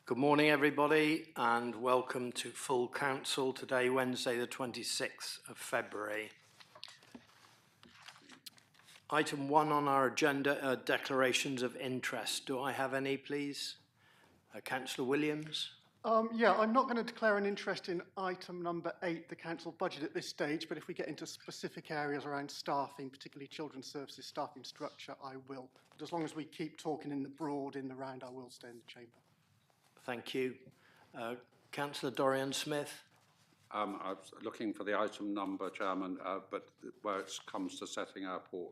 Good morning, everybody, and welcome to Full Council today, Wednesday, the 26th of February. Item 1 on our agenda are declarations of interest. Do I have any, please? Councillor Williams. Yeah, I'm not going to declare an interest in item number 8, the council budget, at this stage, but if we get into specific areas around staffing, particularly children's services staffing structure, I will. But as long as we keep talking in the broad, in the round, I will stay in the chamber. Thank you. Councillor Dorian Smith. I was looking for the item number, Chairman, but where it comes to setting airport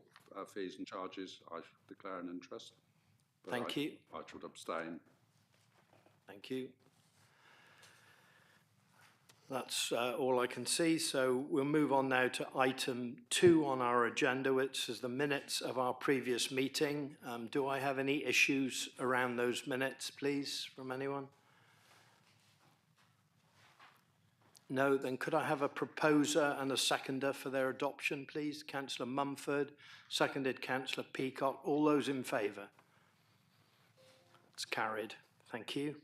fees and charges, I should declare an interest. But Thank you. I should abstain. Thank you. That's all I can see, so we'll move on now to item 2 on our agenda, which is the minutes of our previous meeting. Do I have any issues around those minutes, please, from anyone? No, then could I have a proposer and a seconder for their adoption, please? Councillor Mumford, seconded Councillor Peacock. All those in favour? It's carried. Thank you.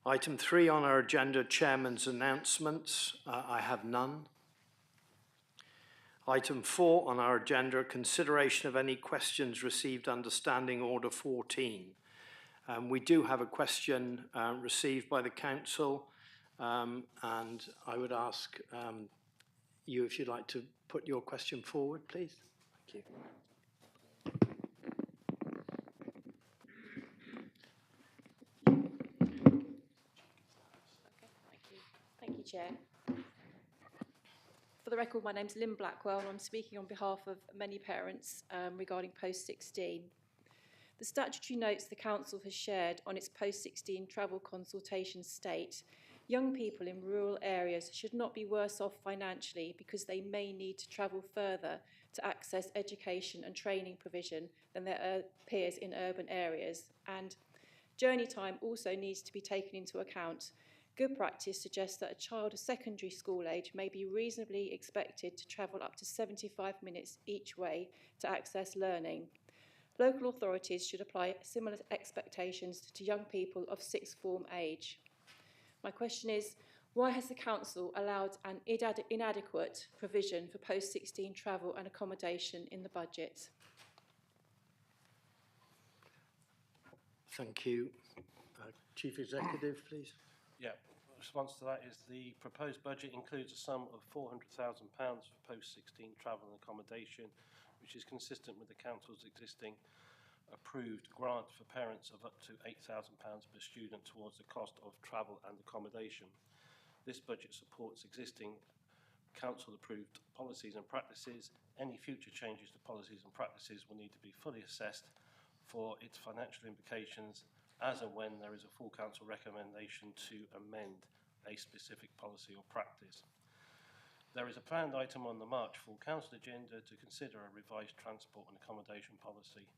Item 3 on our agenda, Chairman's announcements. I have none. Item 4 on our agenda, consideration of any questions received under Standing Order 14. We do have a question received by the Council, and I would ask you if you'd like to put your question forward, please. Thank you. Thank you, Chair. For the record, my name's Lynn Blackwell, and I'm speaking on behalf of many parents regarding post-16. The statutory notes the Council has shared on its post-16 travel consultation state young people in rural areas should not be worse off financially because they may need to travel further to access education and training provision than their peers in urban areas. And journey time also needs to be taken into account. Good practice suggests that a child of secondary school age may be reasonably expected to travel up to 75 minutes each way to access learning. Local authorities should apply similar expectations to young people of sixth form age. My question is, why has the Council allowed an inadequate provision for post-16 travel and accommodation in the budget? Thank you. Chief Executive, please. Yeah, the response to that is the proposed budget includes a sum of £400,000 for post-16 travel and accommodation, which is consistent with the Council's existing approved grant for parents of up to £8,000 per student towards the cost of travel and accommodation. This budget supports existing Council-approved policies and practices. Any future changes to policies and practices will need to be fully assessed for its financial implications as and when there is a full Council recommendation to amend a specific policy or practice. There is a planned item on the March Full Council agenda to consider a revised transport and accommodation policy.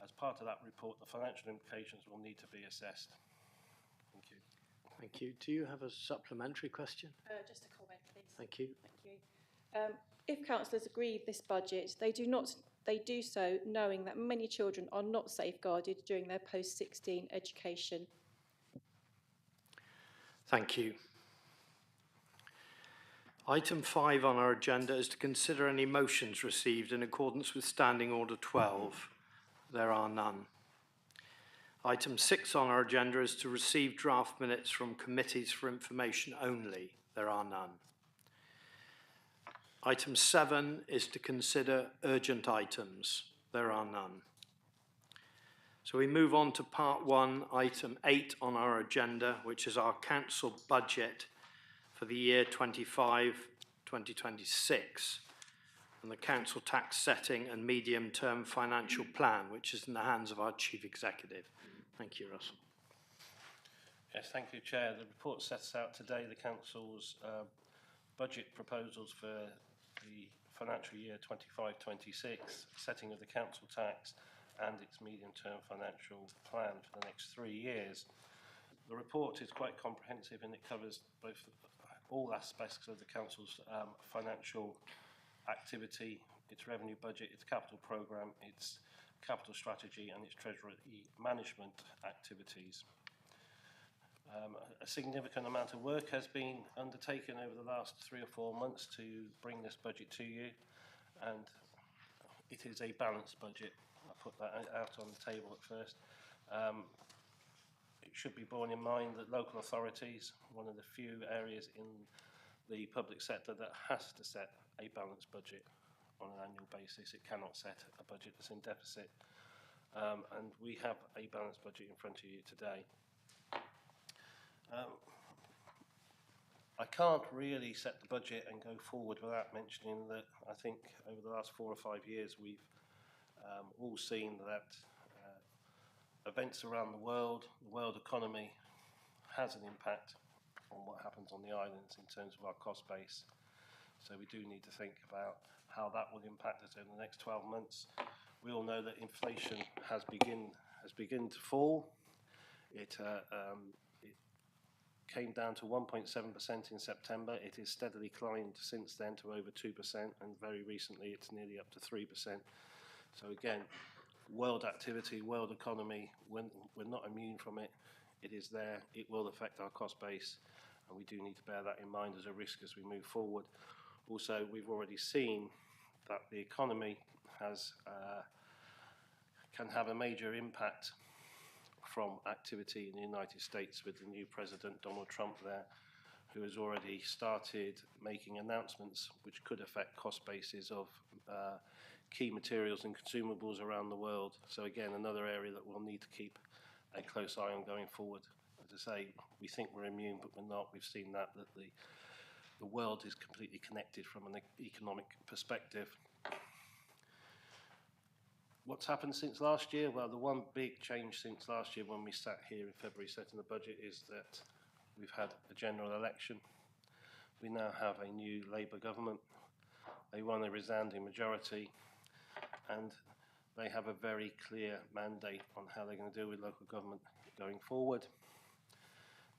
As part of that report, the financial implications will need to be assessed. Thank you. Thank you. Do you have a supplementary question? Just a comment, please. Thank you. Thank you. If councillors agree with this budget, they do so knowing that many children are not safeguarded during their post-16 education. Thank you. Item 5 on our agenda is to consider any motions received in accordance with Standing Order 12. There are none. Item 6 on our agenda is to receive draft minutes from committees for information only. There are none. Item 7 is to consider urgent items. There are none. So we move on to part 1, item 8 on our agenda, which is our council budget for the year 2025-2026 and the council tax setting and medium-term financial plan, which is in the hands of our Chief Executive. Thank you, Russell. Yes, thank you, Chair. The report sets out today the Council's budget proposals for the financial year 25-26, setting of the council tax and its medium-term financial plan for the next 3 years. The report is quite comprehensive and it covers both all aspects of the Council's financial activity, its revenue budget, its capital programme, its capital strategy and its treasury management activities. A significant amount of work has been undertaken over the last 3 or 4 months to bring this budget to you, and it is a balanced budget. I'll put that out on the table at first. It should be borne in mind that local authorities, one of the few areas in the public sector that has to set a balanced budget on an annual basis. It cannot set a budget that's in deficit. And we have a balanced budget in front of you today. I can't really set the budget and go forward without mentioning that I think over the last 4 or 5 years we've all seen that events around the world economy has an impact on what happens on the islands in terms of our cost base. So we do need to think about how that will impact us over the next 12 months. We all know that inflation has begun to fall. It came down to 1.7% in September. It has steadily climbed since then to over 2%, and very recently it's nearly up to 3%. So again, world activity, world economy, we're not immune from it. It is there. It will affect our cost base, and we do need to bear that in mind as a risk as we move forward. Also, we've already seen that the economy can have a major impact from activity in the United States with the new President Donald Trump there, who has already started making announcements which could affect cost bases of key materials and consumables around the world. So again, another area that we'll need to keep a close eye on going forward. As I say, we think we're immune, but we're not. We've seen that the world is completely connected from an economic perspective. What's happened since last year? Well, the one big change since last year when we sat here in February setting the budget is that we've had a general election. We now have a new Labour government. They won a resounding majority, and they have a very clear mandate on how they're going to deal with local government going forward.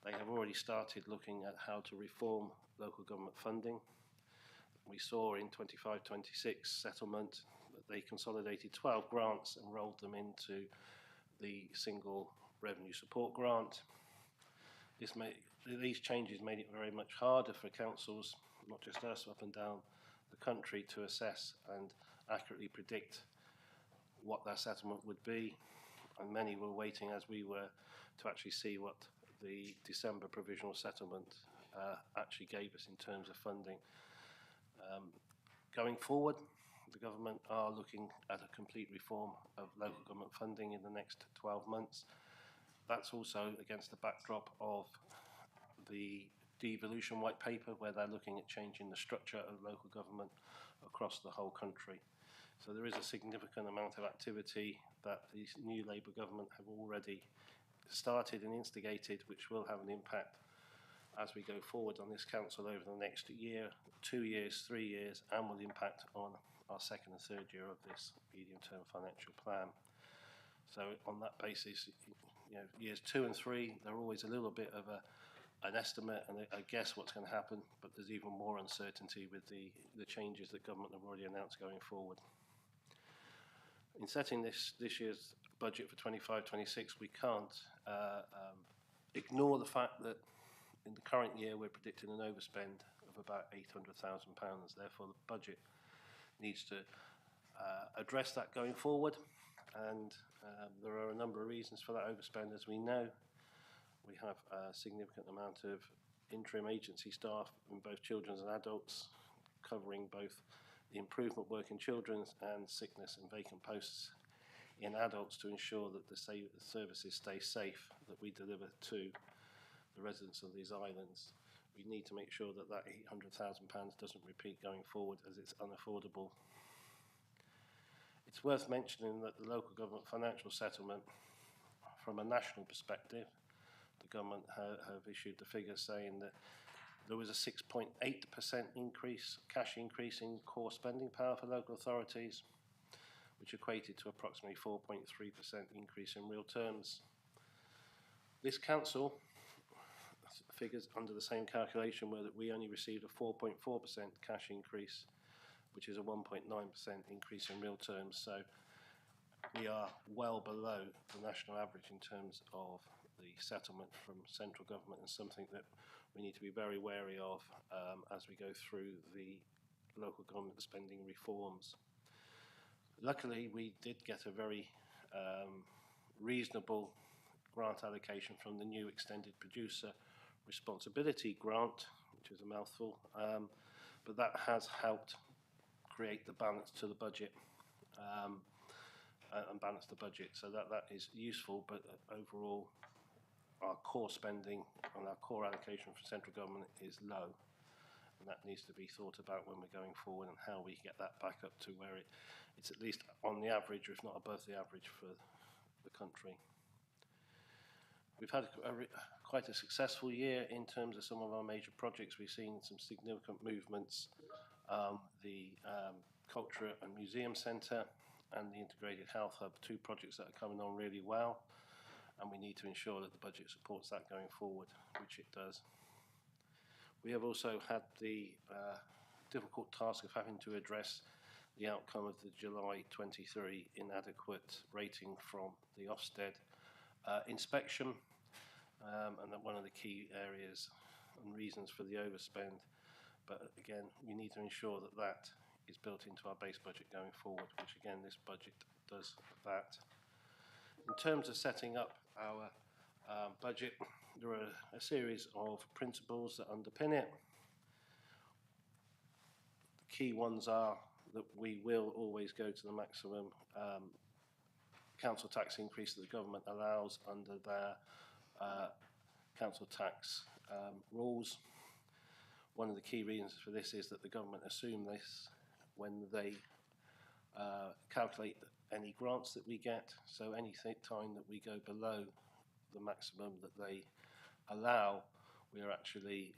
They have already started looking at how to reform local government funding. We saw in 25-26 settlement that they consolidated 12 grants and rolled them into the single revenue support grant. These changes made it very much harder for councils, not just us, up and down the country, to assess and accurately predict what their settlement would be, and many were waiting, as we were, to actually see what the December provisional settlement actually gave us in terms of funding. Going forward, the government are looking at a complete reform of local government funding in the next 12 months. That's also against the backdrop of the devolution white paper, where they're looking at changing the structure of local government across the whole country. So there is a significant amount of activity that the new Labour government have already started and instigated, which will have an impact as we go forward on this council over the next year, 2 years, 3 years, and will impact on our second and third year of this medium-term financial plan. So on that basis, you know, years 2 and 3, they're always a little bit of an estimate and a guess what's going to happen, but there's even more uncertainty with the changes that government have already announced going forward. In setting this year's budget for 25-26, we can't ignore the fact that in the current year we're predicting an overspend of about £800,000. Therefore, the budget needs to address that going forward, and there are a number of reasons for that overspend. As we know, we have a significant amount of interim agency staff in both children's and adults, covering both the improvement work in children's and sickness and vacant posts in adults, to ensure that the services stay safe that we deliver to the residents of these islands. We need to make sure that that £800,000 doesn't repeat going forward, as it's unaffordable. It's worth mentioning that the local government financial settlement, from a national perspective, the government have issued the figures saying that there was a 6.8% increase, cash increase in core spending power for local authorities, which equated to approximately 4.3% increase in real terms. This council figures under the same calculation were that we only received a 4.4% cash increase, which is a 1.9% increase in real terms. So we are well below the national average in terms of the settlement from central government, and something that we need to be very wary of as we go through the local government spending reforms. Luckily, we did get a very reasonable grant allocation from the new extended producer responsibility grant, which is a mouthful, but that has helped create the balance to the budget and balance the budget. So that is useful, but overall our core spending and our core allocation from central government is low. And that needs to be thought about when we're going forward, and how we get that back up to where it's at least on the average, or if not above the average for the country. We've had quite a successful year in terms of some of our major projects. We've seen some significant movements. The Culture and Museum Centre and the Integrated Health Hub, 2 projects that are coming on really well, and we need to ensure that the budget supports that going forward, which it does. We have also had the difficult task of having to address the outcome of the July 23 inadequate rating from the Ofsted inspection, and that one of the key areas and reasons for the overspend. But again, we need to ensure that that is built into our base budget going forward, which again, this budget does that. In terms of setting up our budget, there are a series of principles that underpin it. The key ones are that we will always go to the maximum council tax increase that the government allows under their council tax rules. One of the key reasons for this is that the government assume this when they calculate any grants that we get. So any time that we go below the maximum that they allow, we are actually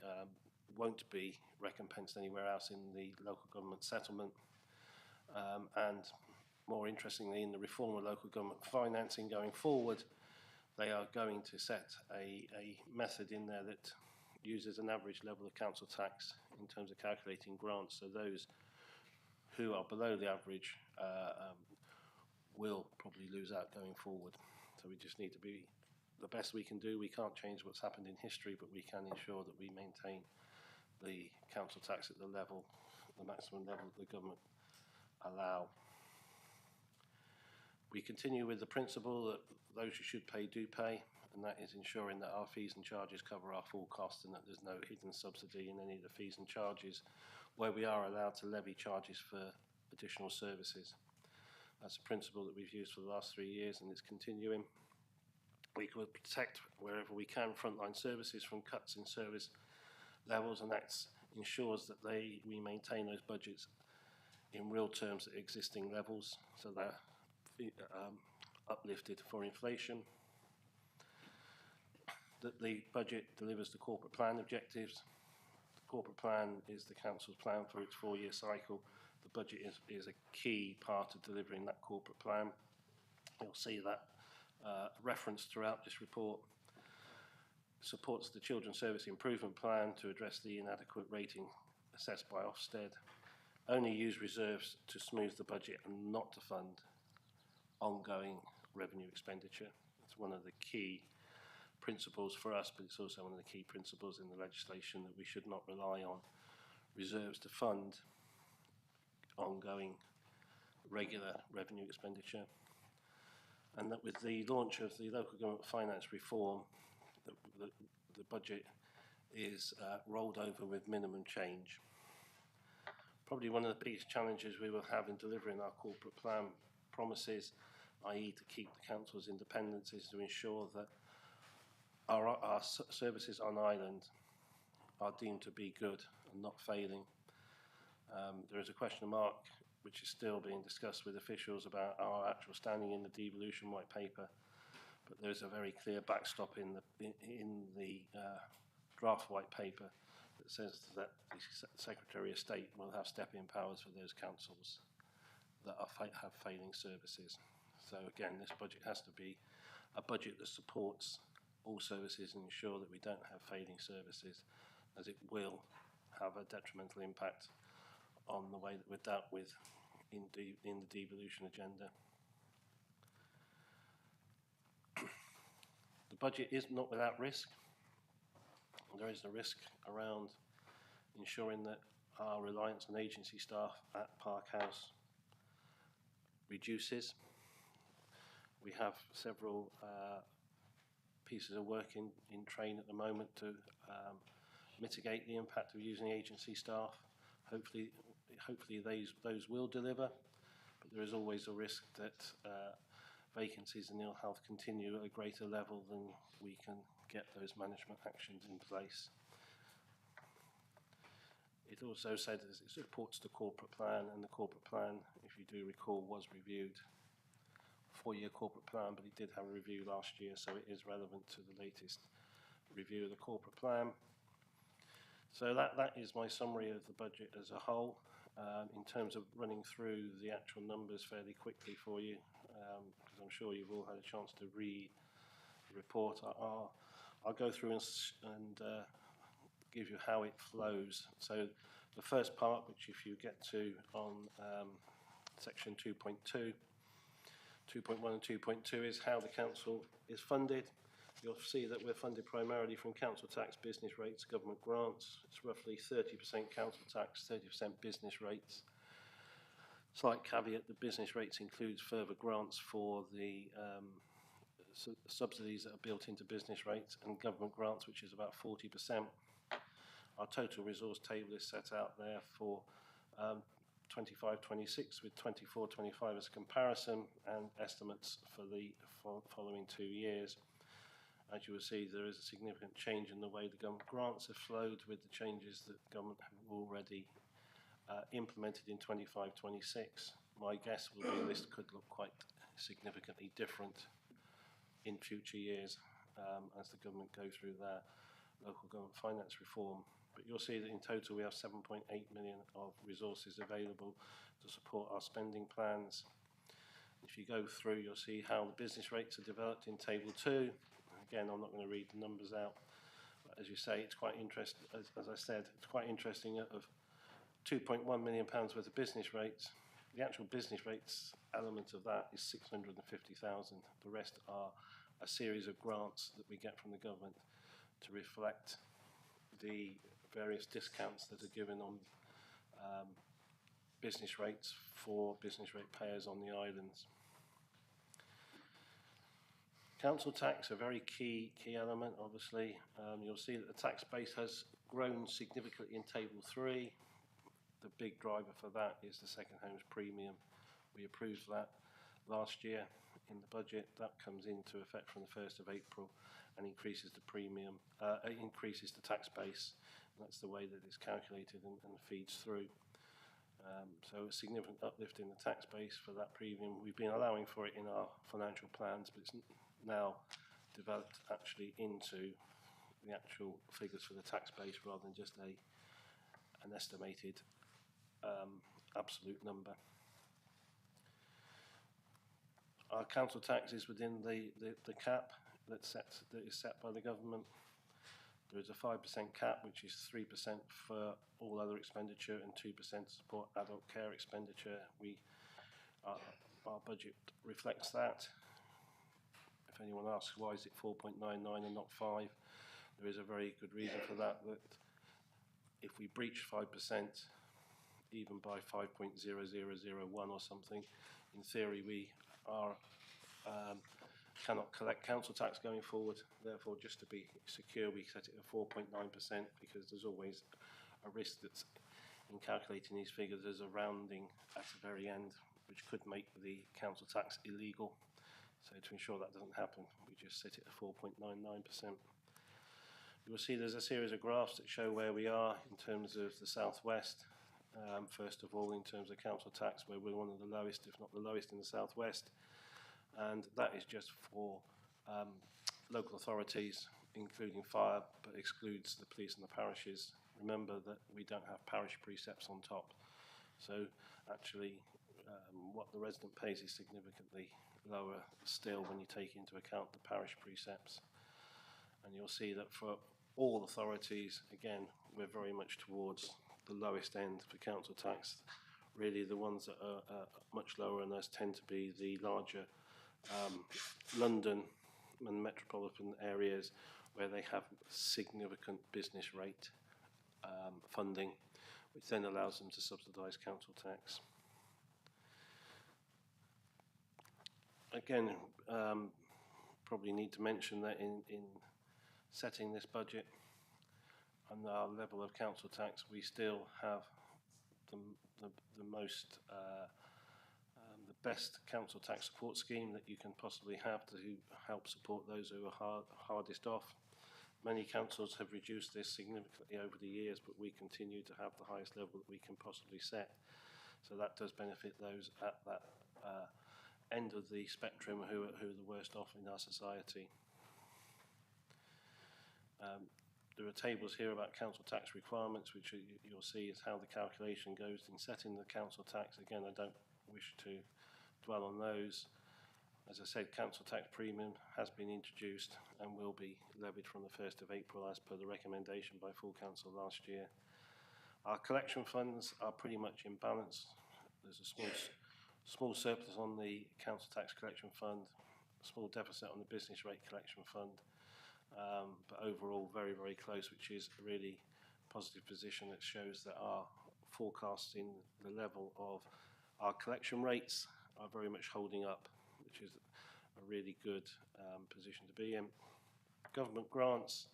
won't be recompensed anywhere else in the local government settlement. And more interestingly, in the reform of local government financing going forward, they are going to set a method in there that uses an average level of council tax in terms of calculating grants. So those who are below the average will probably lose out going forward. So we just need to be the best we can do. We can't change what's happened in history, but we can ensure that we maintain the council tax at the level, the maximum level that the government allow. We continue with the principle that those who should pay do pay, and that is ensuring that our fees and charges cover our full cost, and that there's no hidden subsidy in any of the fees and charges where we are allowed to levy charges for additional services. That's a principle that we've used for the last 3 years, and it's continuing. We will protect wherever we can frontline services from cuts in service levels, and that ensures that we maintain those budgets in real terms at existing levels, so they're uplifted for inflation. That the budget delivers the corporate plan objectives. The corporate plan is the council's plan for its 4-year cycle. The budget is a key part of delivering that corporate plan. You'll see that referenced throughout this report. Supports the Children's Service Improvement Plan to address the inadequate rating assessed by Ofsted. Only use reserves to smooth the budget and not to fund ongoing revenue expenditure. It's one of the key principles for us, but it's also one of the key principles in the legislation that we should not rely on reserves to fund ongoing regular revenue expenditure. And that with the launch of the local government finance reform, the budget is rolled over with minimum change. Probably one of the biggest challenges we will have in delivering our corporate plan promises, i.e. to keep the council's independence, is to ensure that our services on island are deemed to be good and not failing. There is a question mark which is still being discussed with officials about our actual standing in the devolution white paper, but there is a very clear backstop in the draft white paper that says that the Secretary of State will have step-in powers for those councils that have failing services. So again, this budget has to be a budget that supports all services and ensure that we don't have failing services, as it will have a detrimental impact on the way that we're dealt with in the devolution agenda. budget is not without risk. There is a risk around ensuring that our reliance on agency staff at Park House reduces. We have several pieces of work in train at the moment to mitigate the impact of using agency staff. Hopefully those will deliver, but there is always a risk that vacancies in ill health continue at a greater level than we can get those management actions in place. It also said it supports the corporate plan, and the corporate plan, if you do recall, was reviewed. 4-year corporate plan, but it did have a review last year, so it is relevant to the latest review of the corporate plan. So that is my summary of the budget as a whole. In terms of running through the actual numbers fairly quickly for you, because I'm sure you've all had a chance to read the report. I'll go through and give you how it flows. So the first part, which if you get to on section 2.2, 2.1 and 2.2 is how the council is funded. You'll see that we're funded primarily from council tax, business rates, government grants. It's roughly 30% council tax, 30% business rates. Slight caveat, the business rates includes further grants for the subsidies that are built into business rates, and government grants, which is about 40%. Our total resource table is set out there for 25-26 with 24-25 as a comparison, and estimates for the following 2 years. As you will see, there is a significant change in the way the government grants have flowed with the changes that government have already implemented in 25-26. My guess will be this could look quite significantly different in future years as the government go through their local government finance reform. But you'll see that in total we have 7.8 million of resources available to support our spending plans. If you go through, you'll see how the business rates are developed in table 2. Again, I'm not going to read the numbers out, but as you say, it's quite interesting. As I said, it's quite interesting. Of £2.1 million worth of business rates, the actual business rates element of that is 650,000. The rest are a series of grants that we get from the government to reflect the various discounts that are given on business rates for business rate payers on the islands. Council tax, a very key element, obviously. You'll see that the tax base has grown significantly in table 3. The big driver for that is the second homes premium. We approved that last year in the budget. That comes into effect from the 1st of April and increases the premium, increases the tax base. That's the way that it's calculated and feeds through. So a significant uplift in the tax base for that premium. We've been allowing for it in our financial plans, but it's now developed actually into the actual figures for the tax base rather than just an estimated absolute number. Our council tax is within the cap that is set by the government. There is a 5% cap, which is 3% for all other expenditure and 2% to support adult care expenditure. Our budget reflects that. If anyone asks why is it 4.99 and not 5, there is a very good reason for that. That if we breach 5%, even by 5.0001 or something, in theory we are cannot collect council tax going forward. Therefore, just to be secure, we set it at 4.9% because there's always a risk that in calculating these figures there's a rounding at the very end, which could make the council tax illegal. So to ensure that doesn't happen, we just set it at 4.99%. You will see there's a series of graphs that show where we are in terms of the southwest. First of all, in terms of council tax, where we're one of the lowest, if not the lowest, in the southwest. And that is just for local authorities, including fire, but excludes the police and the parishes. Remember that we don't have parish precepts on top. So actually, what the resident pays is significantly lower still when you take into account the parish precepts. And you'll see that for all authorities, again, we're very much towards the lowest end for council tax. Really, the ones that are much lower, and those tend to be the larger London and metropolitan areas where they have significant business rate funding, which then allows them to subsidise council tax. Again, probably need to mention that in setting this budget and our level of council tax, we still have the most, the best council tax support scheme that you can possibly have to help support those who are hardest off. Many councils have reduced this significantly over the years, but we continue to have the highest level that we can possibly set. So that does benefit those at that end of the spectrum who are the worst off in our society. There are tables here about council tax requirements, which you'll see is how the calculation goes in setting the council tax. Again, I don't wish to dwell on those. As I said, council tax premium has been introduced and will be levied from the 1st of April as per the recommendation by full council last year. Our collection funds are pretty much in balance. There's a small surplus on the council tax collection fund, a small deficit on the business rate collection fund, but overall very, very close, which is a really positive position that shows that our forecasting the level of our collection rates are very much holding up, which is a really good position to be in. Government grants,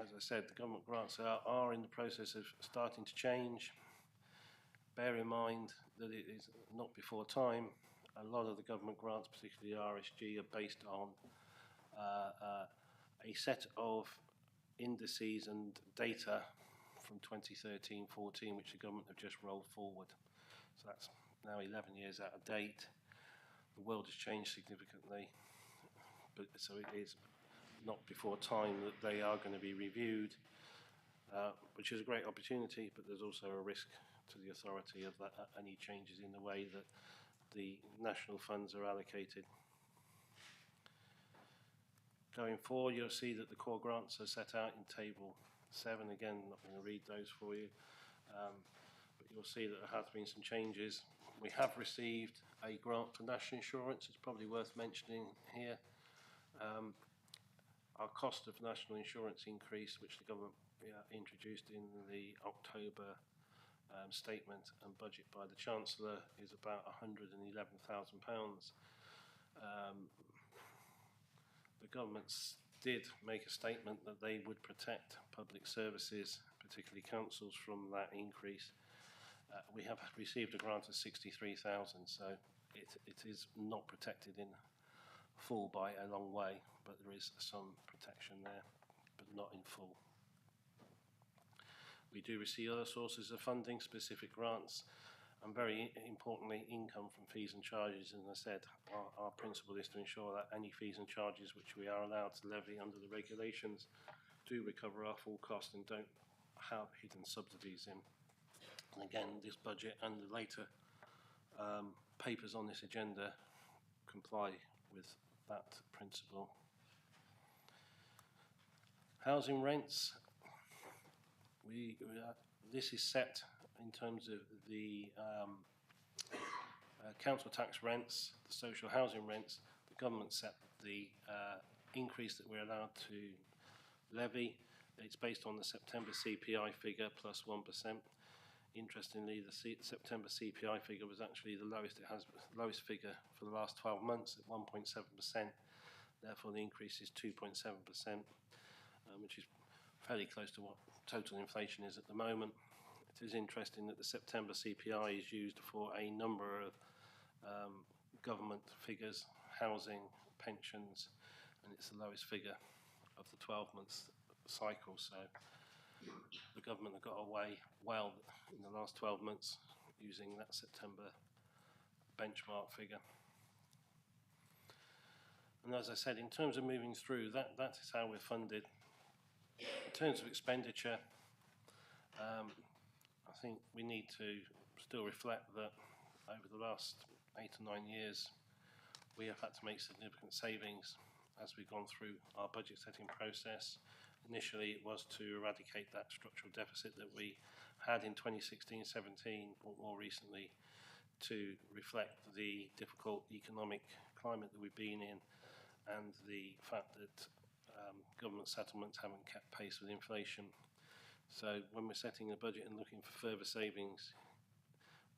as I said, the government grants are in the process of starting to change. Bear in mind that it is not before time. A lot of the government grants, particularly RSG, are based on a set of indices and data from 2013-14, which the government have just rolled forward. So that's now 11 years out of date. The world has changed significantly, but so it is not before time that they are going to be reviewed, which is a great opportunity, but there's also a risk to the authority of that, any changes in the way that the national funds are allocated. Going forward, you'll see that the core grants are set out in table 7. Again, I'm not going to read those for you, but you'll see that there have been some changes. We have received a grant for national insurance. It's probably worth mentioning here. Our cost of national insurance increase, which the government introduced in the October statement and budget by the Chancellor, is about £111,000. The government did make a statement that they would protect public services, particularly councils, from that increase. We have received a grant of 63,000, so it is not protected in full by a long way, but there is some protection there, but not in full. We do receive other sources of funding, specific grants, and very importantly, income from fees and charges. And as I said, our principle is to ensure that any fees and charges which we are allowed to levy under the regulations do recover our full cost and don't have hidden subsidies in. And again, this budget and the later papers on this agenda comply with that principle. Housing rents, this is set in terms of the council tax rents, the social housing rents. The government set the increase that we're allowed to levy. It's based on the September CPI figure plus 1%. Interestingly, the September CPI figure was actually the lowest figure for the last 12 months at 1.7%. Therefore, the increase is 2.7%, which is fairly close to what total inflation is at the moment. It is interesting that the September CPI is used for a number of government figures, housing, pensions, and it's the lowest figure of the 12-month cycle. So the government have got away well in the last 12 months using that September benchmark figure. And as I said, in terms of moving through, that is how we're funded. In terms of expenditure, I think we need to still reflect that over the last 8 or 9 years, we have had to make significant savings as we've gone through our budget setting process. Initially, it was to eradicate that structural deficit that we had in 2016-17, or more recently, to reflect the difficult economic climate that we've been in and the fact that government settlements haven't kept pace with inflation. So when we're setting a budget and looking for further savings,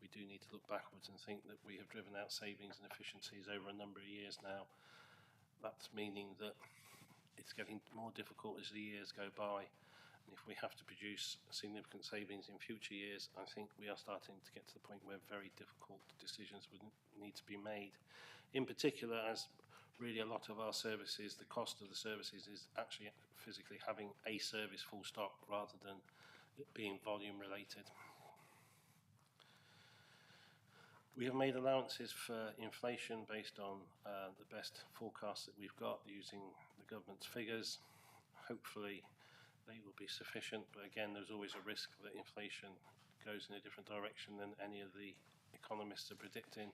we do need to look backwards and think that we have driven out savings and efficiencies over a number of years now. That's meaning that it's getting more difficult as the years go by. And if we have to produce significant savings in future years, I think we are starting to get to the point where very difficult decisions would need to be made. In particular, as really a lot of our services, the cost of the services is actually physically having a service full stop rather than it being volume related. We have made allowances for inflation based on the best forecasts that we've got using the government's figures. Hopefully they will be sufficient, but again, there's always a risk that inflation goes in a different direction than any of the economists are predicting.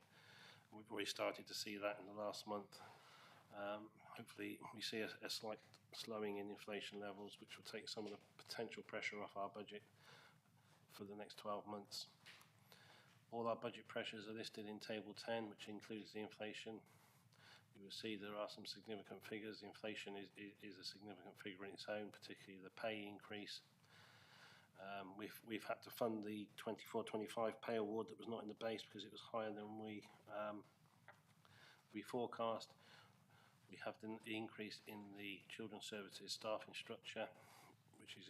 We've already started to see that in the last month. Hopefully we see a slight slowing in inflation levels, which will take some of the potential pressure off our budget for the next 12 months. All our budget pressures are listed in Table 10, which includes the inflation. You will see there are some significant figures. Inflation is a significant figure in its own, particularly the pay increase. We've had to fund the 24-25 pay award that was not in the base because it was higher than we forecast. We have the increase in the children's services staffing structure, which is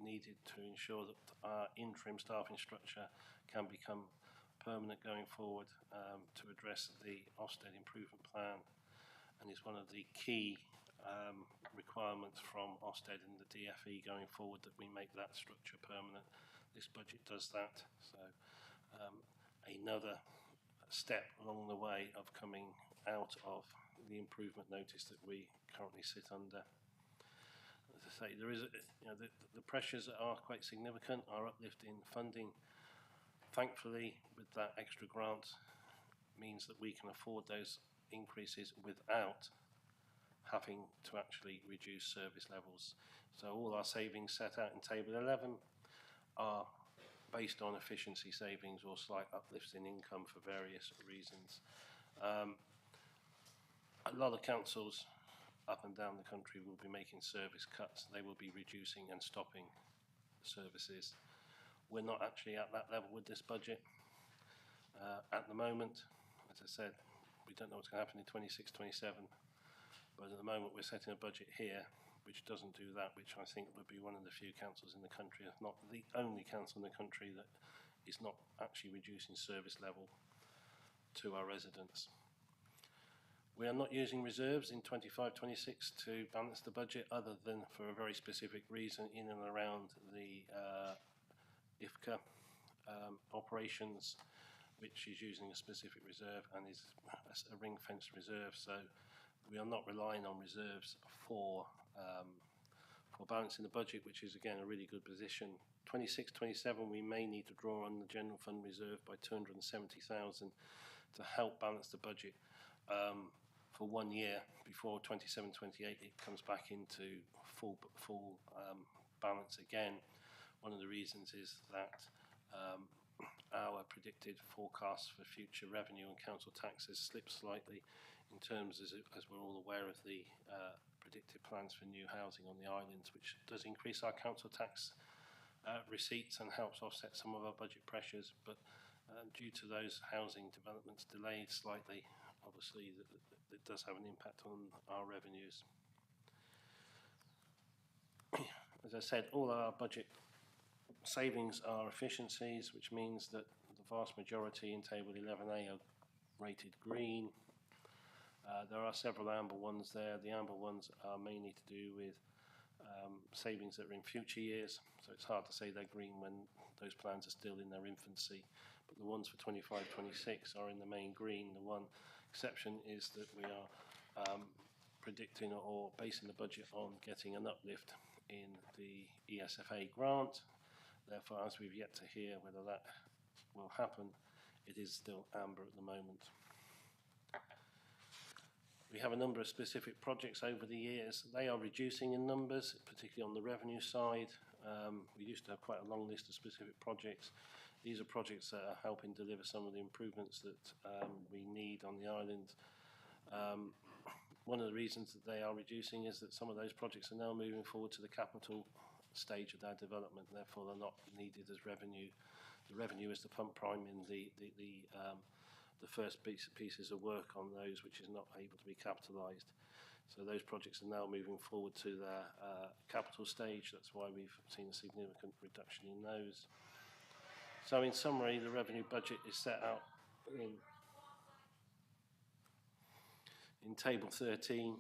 needed to ensure that our interim staffing structure can become permanent going forward to address the Ofsted improvement plan, and is one of the key requirements from Ofsted and the DFE going forward that we make that structure permanent. This budget does that, so another step along the way of coming out of the improvement notice that we currently sit under. As I say, there is the pressures are quite significant. Our uplift in funding, thankfully, with that extra grant, means that we can afford those increases without having to actually reduce service levels. So all our savings set out in Table 11 are based on efficiency savings or slight uplifts in income for various reasons. A lot of councils up and down the country will be making service cuts. They will be reducing and stopping services. We're not actually at that level with this budget. At the moment, as I said, we don't know what's going to happen in 26-27, but at the moment we're setting a budget here which doesn't do that, which I think would be one of the few councils in the country, if not the only council in the country, that is not actually reducing service level to our residents. We are not using reserves in 25-26 to balance the budget, other than for a very specific reason in and around the IFCA operations, which is using a specific reserve and is a ring-fenced reserve. So we are not relying on reserves for balancing the budget, which is again a really good position. 26-27 we may need to draw on the general fund reserve by 270,000 to help balance the budget for 1 year. Before 27-28 it comes back into full balance again. One of the reasons is that our predicted forecasts for future revenue and council taxes slipped slightly in terms, as we're all aware, of the predicted plans for new housing on the islands, which does increase our council tax receipts and helps offset some of our budget pressures, but due to those housing developments delayed slightly, obviously it does have an impact on our revenues. As I said, all our budget savings are efficiencies, which means that the vast majority in Table 11A are rated green. There are several amber ones there. The amber ones are mainly to do with savings that are in future years, so it's hard to say they're green when those plans are still in their infancy. But the ones for 25-26 are in the main green. The one exception is that we are predicting or basing the budget on getting an uplift in the ESFA grant. Therefore, as we've yet to hear whether that will happen, it is still amber at the moment. We have a number of specific projects over the years. They are reducing in numbers, particularly on the revenue side. We used to have quite a long list of specific projects. These are projects that are helping deliver some of the improvements that we need on the island. one of the reasons that they are reducing is that some of those projects are now moving forward to the capital stage of their development, therefore they're not needed as revenue. The revenue is the pump prime in the first pieces of work on those which is not able to be capitalised. So those projects are now moving forward to their capital stage. That's why we've seen a significant reduction in those. So in summary, the revenue budget is set out in table 13.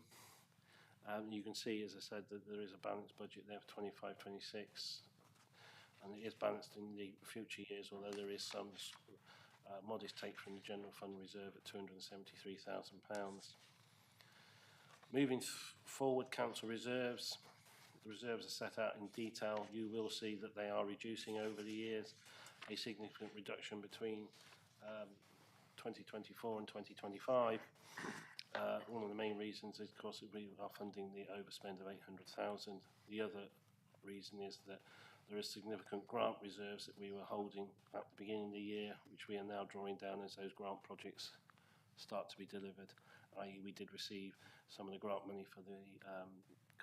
You can see, as I said, that there is a balanced budget there for 25-26, and it is balanced in the future years, although there is some modest take from the general fund reserve at £273,000. Moving forward, council reserves. The reserves are set out in detail. You will see that they are reducing over the years, a significant reduction between 2024 and 2025. One of the main reasons is, of course, that we are funding the overspend of 800,000. The other reason is that there are significant grant reserves that we were holding at the beginning of the year, which we are now drawing down as those grant projects start to be delivered. I.e., we did receive some of the grant money for the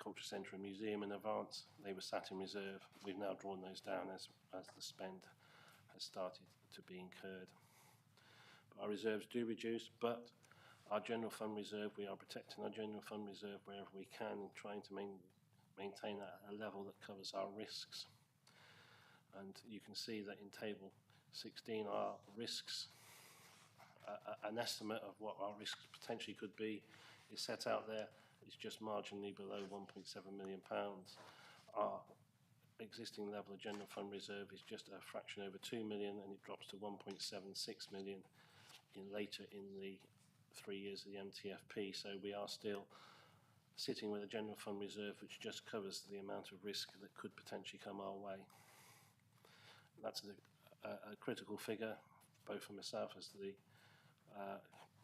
Culture Centre and Museum in advance. They were sat in reserve. We've now drawn those down as the spend has started to be incurred. Our reserves do reduce, but our general fund reserve, we are protecting our general fund reserve wherever we can and trying to maintain a level that covers our risks. And you can see that in table 16, our risks, an estimate of what our risks potentially could be is set out there. It's just marginally below £1.7 million. Our existing level of general fund reserve is just a fraction over 2 million, and it drops to 1.76 million later in the 3 years of the MTFP. So we are still sitting with a general fund reserve which just covers the amount of risk that could potentially come our way. That's a critical figure, both for myself as the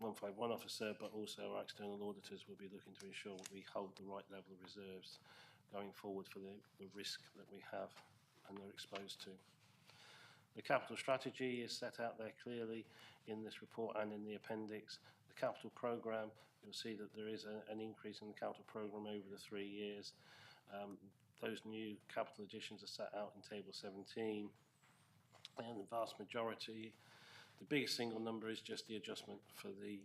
151 officer, but also our external auditors will be looking to ensure we hold the right level of reserves going forward for the risk that we have and are exposed to. The capital strategy is set out there clearly in this report and in the appendix. The capital programme, you'll see that there is an increase in the capital programme over the 3 years. Those new capital additions are set out in table 17, and the vast majority, the biggest single number is just the adjustment for the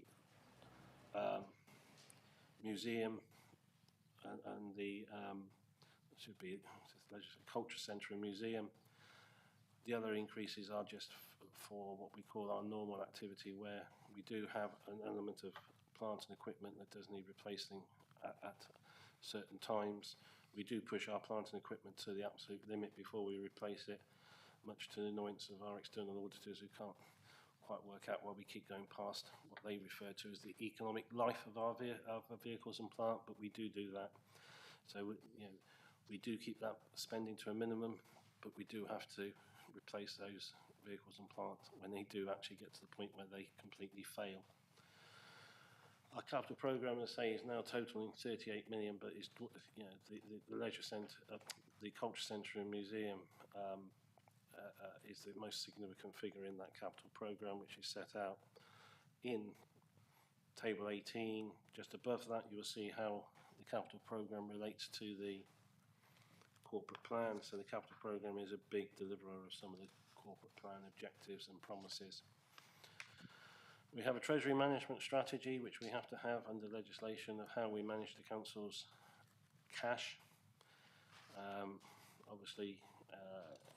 museum and the should be Culture Centre and Museum. The other increases are just for what we call our normal activity, where we do have an element of plant and equipment that does need replacing at certain times. We do push our plant and equipment to the absolute limit before we replace it, much to the annoyance of our external auditors who can't quite work out why we keep going past what they refer to as the economic life of our vehicles and plant, but we do that. So we do keep that spending to a minimum, but we do have to replace those vehicles and plant when they do actually get to the point where they completely fail. Our capital programme, as I say, is now totaling 38 million, but it's, the leisure centre, the Culture Centre and Museum is the most significant figure in that capital programme, which is set out in table 18. Just above that, you will see how the capital programme relates to the corporate plan. So the capital programme is a big deliverer of some of the corporate plan objectives and promises. We have a treasury management strategy which we have to have under legislation of how we manage the council's cash. Obviously,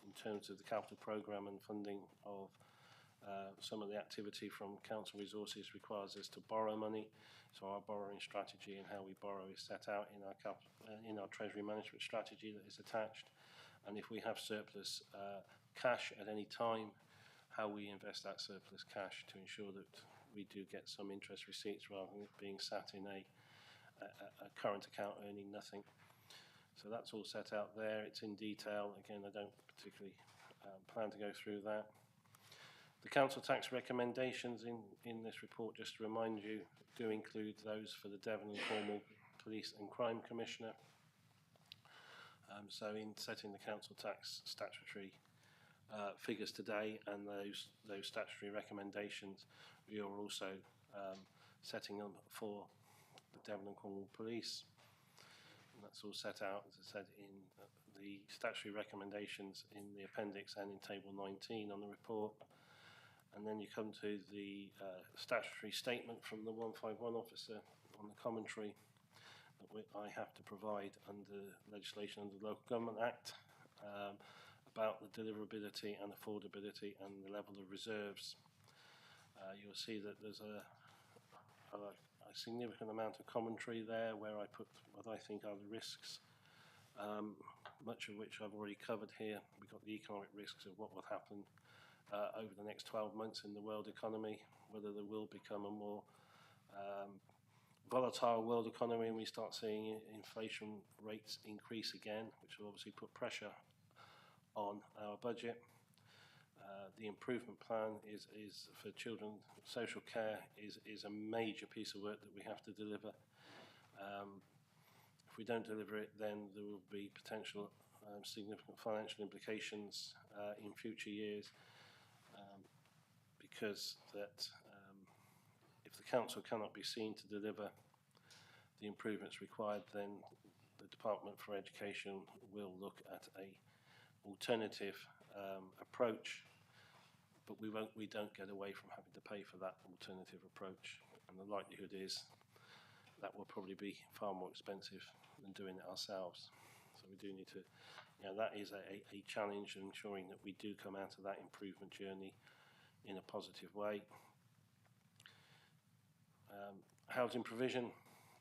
in terms of the capital programme and funding of some of the activity from council resources requires us to borrow money. So our borrowing strategy and how we borrow is set out in our treasury management strategy that is attached. And if we have surplus cash at any time, how we invest that surplus cash to ensure that we do get some interest receipts rather than it being sat in a current account earning nothing. So that's all set out there. It's in detail. Again, I don't particularly plan to go through that. The council tax recommendations in this report, just to remind you, do include those for the Devon and Cornwall Police and Crime Commissioner. So in setting the council tax statutory figures today and those statutory recommendations, we are also setting them for the Devon and Cornwall Police. And that's all set out, as I said, in the statutory recommendations in the appendix and in table 19 on the report. And then you come to the statutory statement from the 151 officer on the commentary that I have to provide under legislation under the Local Government Act about the deliverability and affordability and the level of reserves. You'll see that there's a significant amount of commentary there where I put what I think are the risks, much of which I've already covered here. We've got the economic risks of what will happen over the next 12 months in the world economy, whether there will become a more volatile world economy and we start seeing inflation rates increase again, which will obviously put pressure on our budget. The improvement plan is for children. Social care is a major piece of work that we have to deliver. If we don't deliver it, then there will be potential significant financial implications in future years, because that if the council cannot be seen to deliver the improvements required, then the Department for Education will look at a alternative approach, but we don't get away from having to pay for that alternative approach, and the likelihood is that will probably be far more expensive than doing it ourselves. So we do need to, that is a challenge, ensuring that we do come out of that improvement journey in a positive way. Housing provision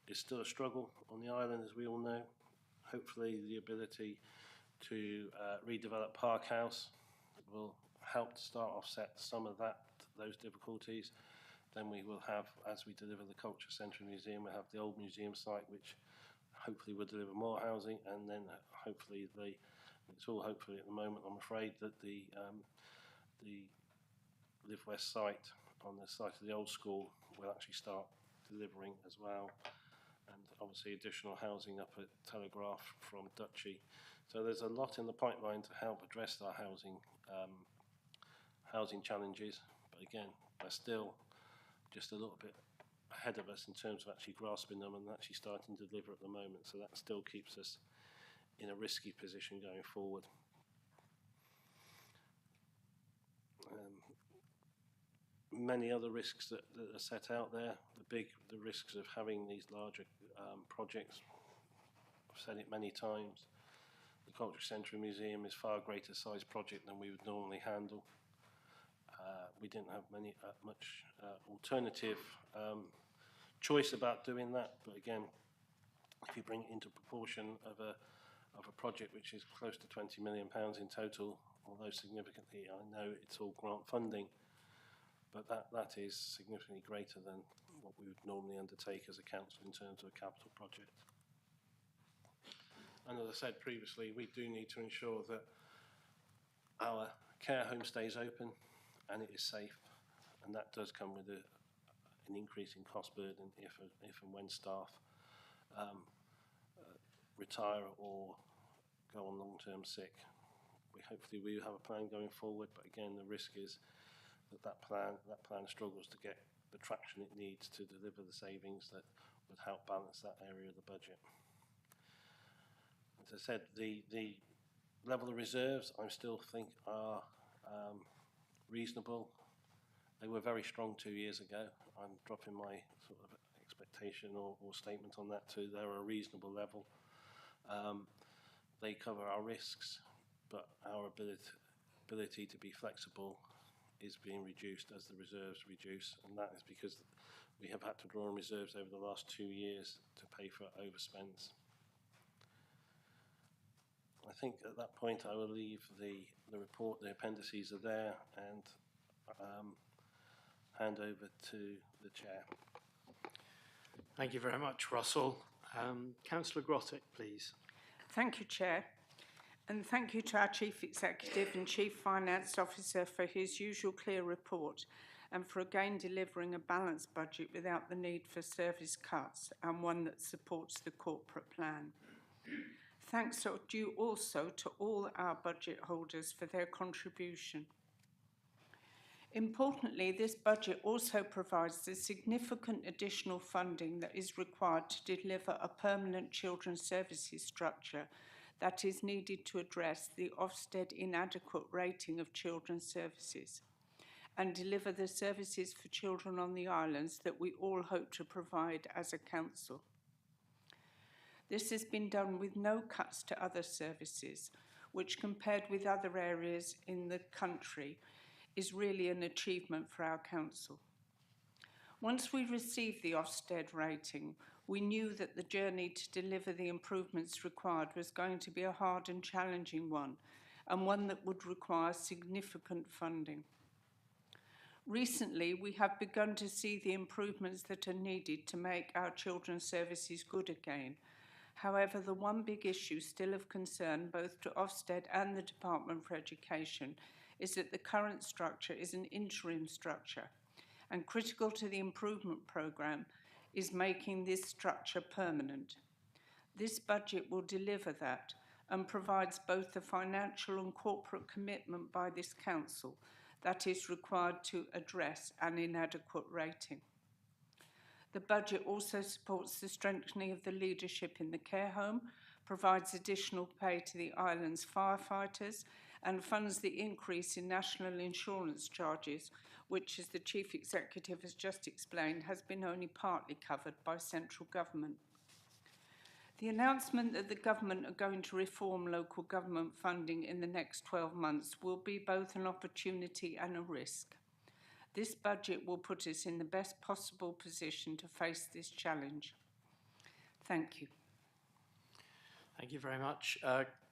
is still a struggle on the island, as we all know. Hopefully the ability to redevelop Park House will help to start offset some of those difficulties. Then we will have, as we deliver the Culture Centre Museum, we'll have the old museum site, which hopefully will deliver more housing, and then hopefully it's all hopefully at the moment, I'm afraid, that the Live West site on the site of the old school will actually start delivering as well, and obviously additional housing up at Telegraph from Duchy. So there's a lot in the pipeline to help address our housing challenges, but again, they're still just a little bit ahead of us in terms of actually grasping them and actually starting to deliver at the moment. So that still keeps us in a risky position going forward. Many other risks that are set out there. The risks of having these larger projects. I've said it many times. The Culture Centre Museum is far greater size project than we would normally handle. We didn't have much alternative choice about doing that, but again, if you bring it into proportion of a project which is close to £20 million in total, although significantly, I know it's all grant funding, but that is significantly greater than what we would normally undertake as a council in terms of a capital project. And as I said previously, we do need to ensure that our care home stays open and it is safe, and that does come with an increase in cost burden if and when staff retire or go on long-term sick. Hopefully we have a plan going forward, but again, the risk is that plan struggles to get the traction it needs to deliver the savings that would help balance that area of the budget. As I said, the level of reserves I still think are reasonable. They were very strong 2 years ago. I'm dropping my sort of expectation or statement on that to they're a reasonable level. They cover our risks, but our ability to be flexible is being reduced as the reserves reduce, and that is because we have had to draw on reserves over the last 2 years to pay for overspends. I think at that point I will leave the report, the appendices are there, and hand over to the chair. Thank you very much, Russell. Councillor Grottick, please. Thank you, Chair. And thank you to our Chief Executive and Chief Finance Officer for his usual clear report and for again delivering a balanced budget without the need for service cuts and one that supports the corporate plan. Thanks are due also to all our budget holders for their contribution. Importantly, this budget also provides the significant additional funding that is required to deliver a permanent children's services structure that is needed to address the Ofsted inadequate rating of children's services and deliver the services for children on the islands that we all hope to provide as a council. This has been done with no cuts to other services, which compared with other areas in the country is really an achievement for our council. Once we received the Ofsted rating, we knew that the journey to deliver the improvements required was going to be a hard and challenging one, and one that would require significant funding. Recently, we have begun to see the improvements that are needed to make our children's services good again. However, the one big issue still of concern both to Ofsted and the Department for Education is that the current structure is an interim structure, and critical to the improvement programme is making this structure permanent. This budget will deliver that and provides both the financial and corporate commitment by this council that is required to address an inadequate rating. The budget also supports the strengthening of the leadership in the care home, provides additional pay to the island's firefighters, and funds the increase in national insurance charges, which, as the Chief Executive has just explained, has been only partly covered by central government. The announcement that the government are going to reform local government funding in the next 12 months will be both an opportunity and a risk. This budget will put us in the best possible position to face this challenge. Thank you. Thank you very much.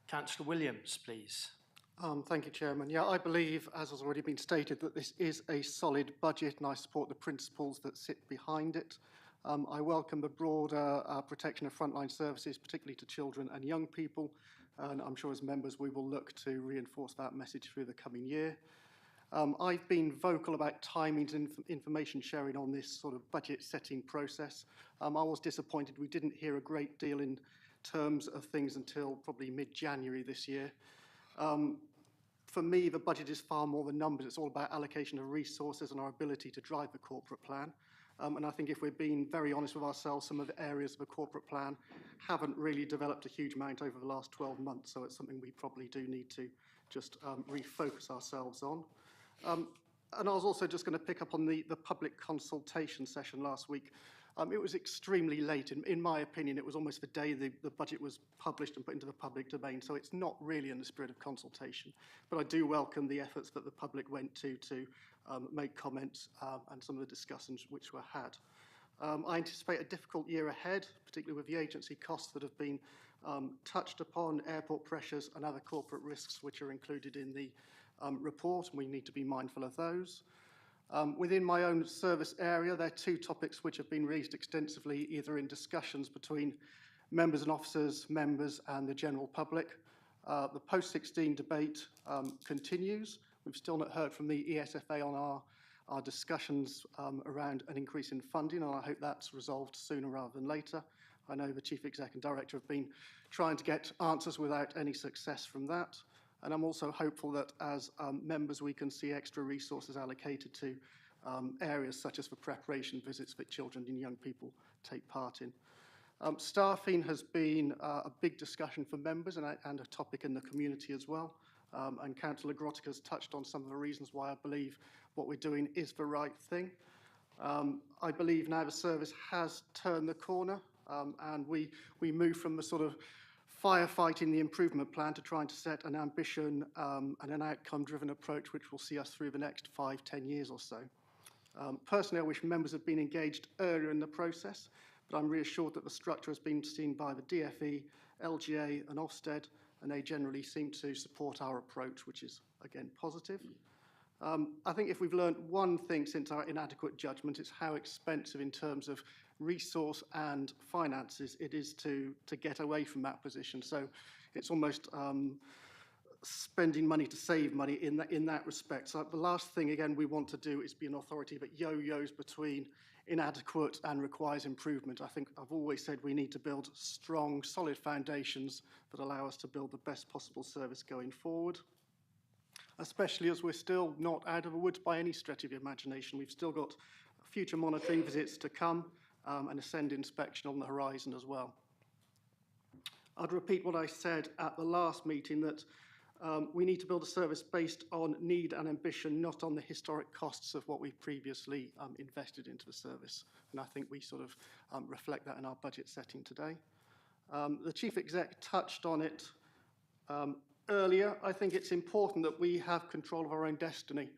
Councillor Williams, please. Thank you, Chairman. Yeah, I believe, as has already been stated, that this is a solid budget and I support the principles that sit behind it. I welcome the broader protection of frontline services, particularly to children and young people, and I'm sure as members we will look to reinforce that message through the coming year. I've been vocal about timings and information sharing on this sort of budget setting process. I was disappointed we didn't hear a great deal in terms of things until probably mid-January this year. For me, the budget is far more than numbers. It's all about allocation of resources and our ability to drive the corporate plan. And I think if we're being very honest with ourselves, some of the areas of the corporate plan haven't really developed a huge amount over the last 12 months. So it's something we probably do need to just refocus ourselves on. And I was also just going to pick up on the public consultation session last week. It was extremely late. In my opinion, it was almost the day the budget was published and put into the public domain, so it's not really in the spirit of consultation. But I do welcome the efforts that the public went to make comments and some of the discussions which were had. I anticipate a difficult year ahead, particularly with the agency costs that have been touched upon, airport pressures and other corporate risks which are included in the report, and we need to be mindful of those. Within my own service area, there are two topics which have been raised extensively, either in discussions between members and officers, members and the general public. The post-16 debate continues. We've still not heard from the ESFA on our discussions around an increase in funding, and I hope that's resolved sooner rather than later. I know the Chief Exec and Director have been trying to get answers without any success from that. And I'm also hopeful that as members we can see extra resources allocated to areas such as for preparation visits that children and young people take part in. Staffing has been a big discussion for members and a topic in the community as well. And Councillor Grottick has touched on some of the reasons why I believe what we're doing is the right thing. I believe now the service has turned the corner and we move from the sort of firefighting the improvement plan to trying to set an ambition and an outcome-driven approach which will see us through the next 5-10 years or so. Personally, I wish members had been engaged earlier in the process, but I'm reassured that the structure has been seen by the DFE, LGA and Ofsted, and they generally seem to support our approach, which is, again, positive. I think if we've learned one thing since our inadequate judgment, it's how expensive in terms of resource and finances it is to get away from that position. So it's almost spending money to save money in that respect. So the last thing, again, we want to do is be an authority that yo-yos between inadequate and requires improvement. I think I've always said we need to build strong, solid foundations that allow us to build the best possible service going forward. especially as we're still not out of the woods by any stretch of the imagination. We've still got future monitoring visits to come and a SEND inspection on the horizon as well. I'd repeat what I said at the last meeting, that we need to build a service based on need and ambition, not on the historic costs of what we've previously invested into the service. And I think we sort of reflect that in our budget setting today. The Chief Exec touched on it earlier. I think it's important that we have control of our own destiny.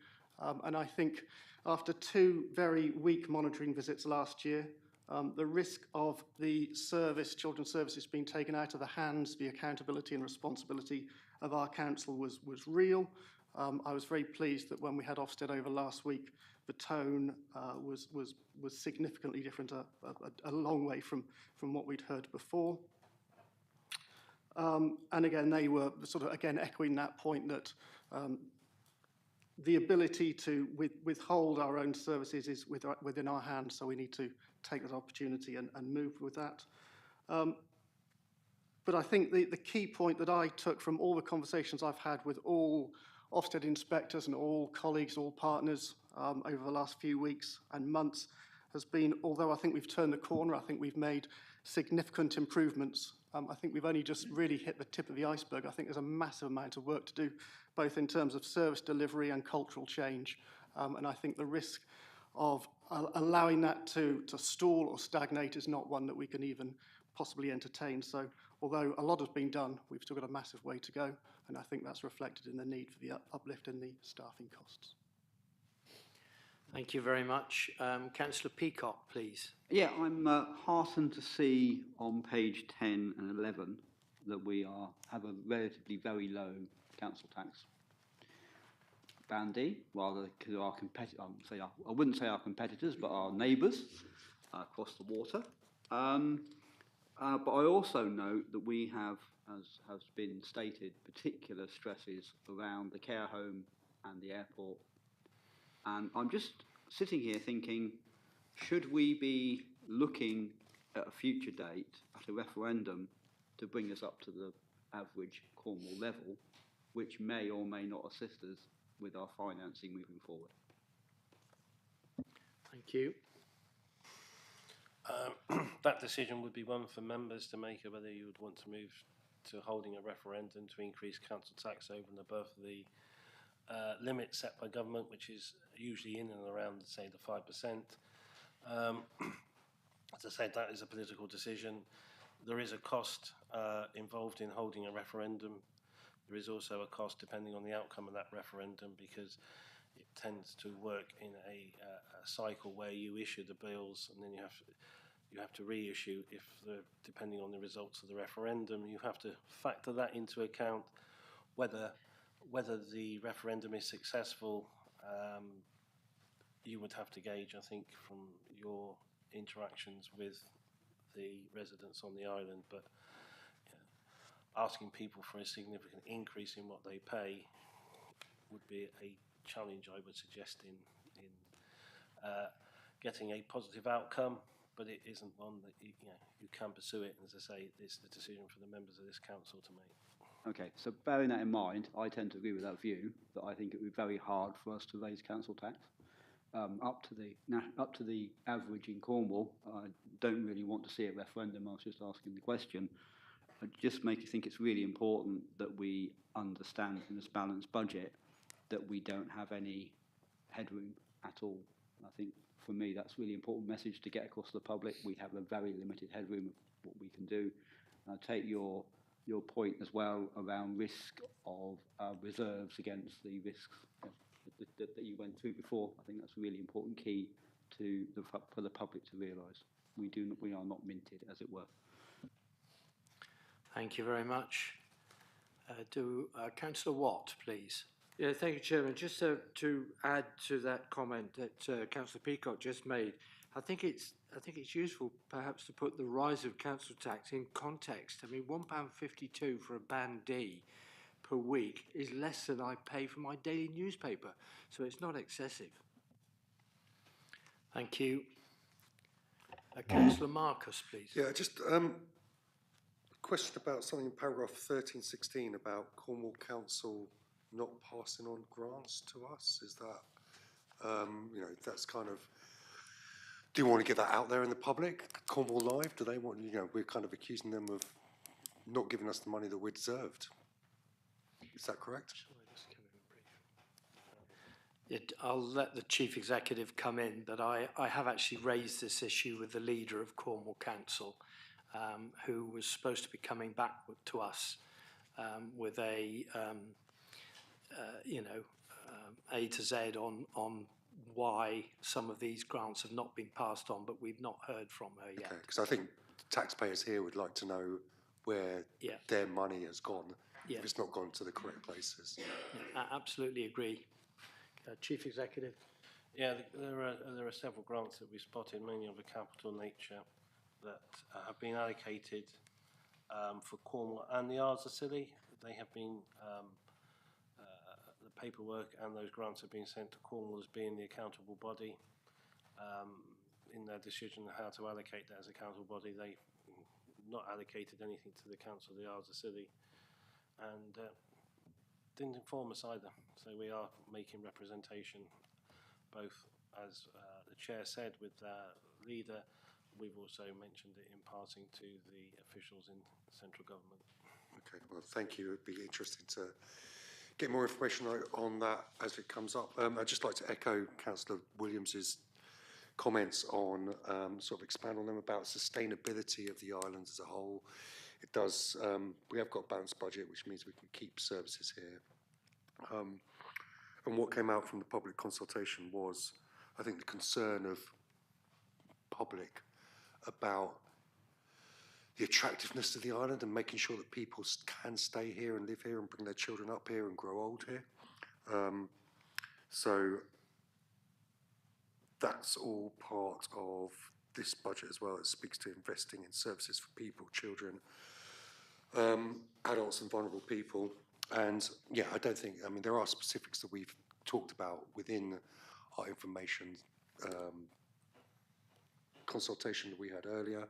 And I think after 2 very weak monitoring visits last year, the risk of the service, children's services, being taken out of the hands, the accountability and responsibility of our council was real. I was very pleased that when we had Ofsted over last week, the tone was significantly different, a long way from what we'd heard before. And again, they were sort of, again, echoing that point that the ability to withhold our own services is within our hands, so we need to take that opportunity and move with that. But I think the key point that I took from all the conversations I've had with all Ofsted inspectors and all colleagues, all partners over the last few weeks and months has been, although I think we've turned the corner, I think we've made significant improvements. I think we've only just really hit the tip of the iceberg. I think there's a massive amount of work to do, both in terms of service delivery and cultural change. And I think the risk of allowing that to stall or stagnate is not one that we can even possibly entertain. So although a lot has been done, we've still got a massive way to go. And I think that's reflected in the need for the uplift in the staffing costs. Thank you very much. Councillor Peacock, please. Yeah, I'm heartened to see on page 10 and 11 that we have a relatively very low council tax. Band D, rather, because our competitors, I wouldn't say our competitors, but our neighbours across the water. But I also note that we have, as has been stated, particular stresses around the care home and the airport. And I'm just sitting here thinking, should we be looking at a future date, at a referendum, to bring us up to the average Cornwall level, which may or may not assist us with our financing moving forward? Thank you. That decision would be one for members to make, whether you would want to move to holding a referendum to increase council tax over and above the limit set by government, which is usually in and around, say, the 5%. As I said, that is a political decision. There is a cost involved in holding a referendum. There is also a cost depending on the outcome of that referendum, because it tends to work in a cycle where you issue the bills and then you have to reissue depending on the results of the referendum. You have to factor that into account. Whether the referendum is successful, you would have to gauge, I think, from your interactions with the residents on the island. But asking people for a significant increase in what they pay would be a challenge, I would suggest, in getting a positive outcome. But it isn't one that you can pursue it. And as I say, it's the decision for the members of this council to make. Okay, so bearing that in mind, I tend to agree with that view, that I think it would be very hard for us to raise council tax up to the average in Cornwall. I don't really want to see a referendum. I was just asking the question. It just makes you think it's really important that we understand in this balanced budget that we don't have any headroom at all. I think for me that's a really important message to get across to the public. We have a very limited headroom of what we can do. And I take your point as well around risk of reserves against the risks that you went through before. I think that's a really important key for the public to realise. We are not minted, as it were. Thank you very much. Councillor Watt, please. Yeah, thank you, Chairman. Just to add to that comment that Councillor Peacock just made, I think it's useful perhaps to put the rise of council tax in context. I mean, £1.52 for a Band D per week is less than I pay for my daily newspaper, so it's not excessive. Thank you. Councillor Marcus, please. Yeah, just question about something in paragraph 1316 about Cornwall Council not passing on grants to us? Is that, you know, that's kind of, do you want to get that out there in the public? Cornwall Live, do they want, you know, we're kind of accusing them of not giving us the money that we deserved. Is that correct? I'll let the Chief Executive come in, but I have actually raised this issue with the leader of Cornwall Council, who was supposed to be coming back to us with a, A to Z on why some of these grants have not been passed on, but we've not heard from her yet. Okay, because I think taxpayers here would like to know where their money has gone, if it's not gone to the correct places. Yeah, I absolutely agree. Chief Executive. Yeah, there are several grants that we spotted, mainly of a capital nature, that have been allocated for Cornwall and the Isles of Scilly. They have been, the paperwork and those grants have been sent to Cornwall as being the accountable body. In their decision how to allocate that as accountable body, they've not allocated anything to the Council of the Isles of Scilly, and didn't inform us either. So we are making representation, both as the chair said with the leader. We've also mentioned it in passing to the officials in central government. Okay, well, thank you. It'd be interesting to get more information on that as it comes up. I'd just like to echo Councillor Williams's comments on, sort of expand on them about sustainability of the island as a whole. It does, we have got a balanced budget, which means we can keep services here. And what came out from the public consultation was, I think, the concern of public about the attractiveness of the island and making sure that people can stay here and live here and bring their children up here and grow old here. So that's all part of this budget as well. It speaks to investing in services for people, children, adults and vulnerable people. And yeah, I don't think, I mean, there are specifics that we've talked about within our information consultation that we had earlier.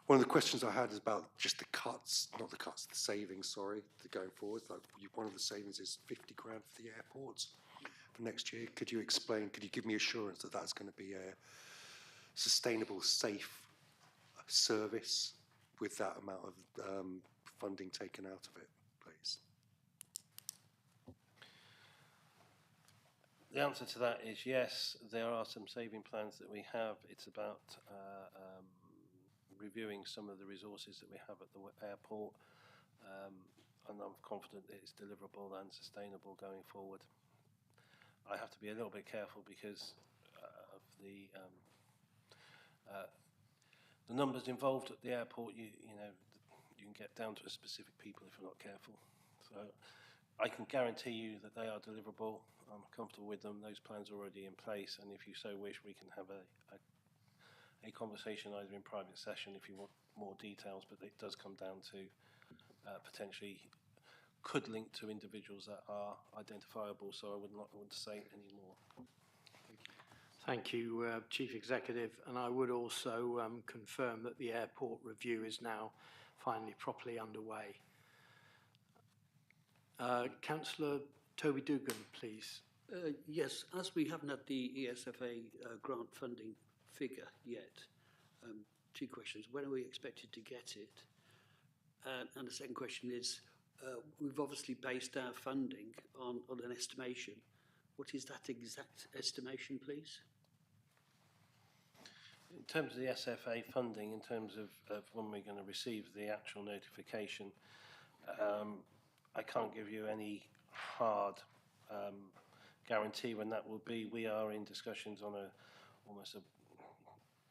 One of the questions I had is about just the cuts, not the cuts, the savings, sorry, going forward. Like one of the savings is 50 grand for the airports for next year. Could you explain, could you give me assurance that that's going to be a sustainable, safe service with that amount of funding taken out of it, please? The answer to that is yes, there are some saving plans that we have. It's about reviewing some of the resources that we have at the airport, and I'm confident that it's deliverable and sustainable going forward. I have to be a little bit careful because of the numbers involved at the airport. You know, you can get down to a specific people if you're not careful. So I can guarantee you that they are deliverable. I'm comfortable with them. Those plans are already in place, and if you so wish, we can have a conversation either in private session if you want more details, but it does come down to potentially could link to individuals that are identifiable, so I would not want to say any more. Thank you, Chief Executive, and I would also confirm that the airport review is now finally properly underway. Councillor Toby Dugan, please. Yes, as we haven't had the ESFA grant funding figure yet, two questions. When are we expected to get it? And the second question is, we've obviously based our funding on an estimation. What is that exact estimation, please? In terms of the SFA funding, in terms of when we're going to receive the actual notification, I can't give you any hard guarantee when that will be. We are in discussions on almost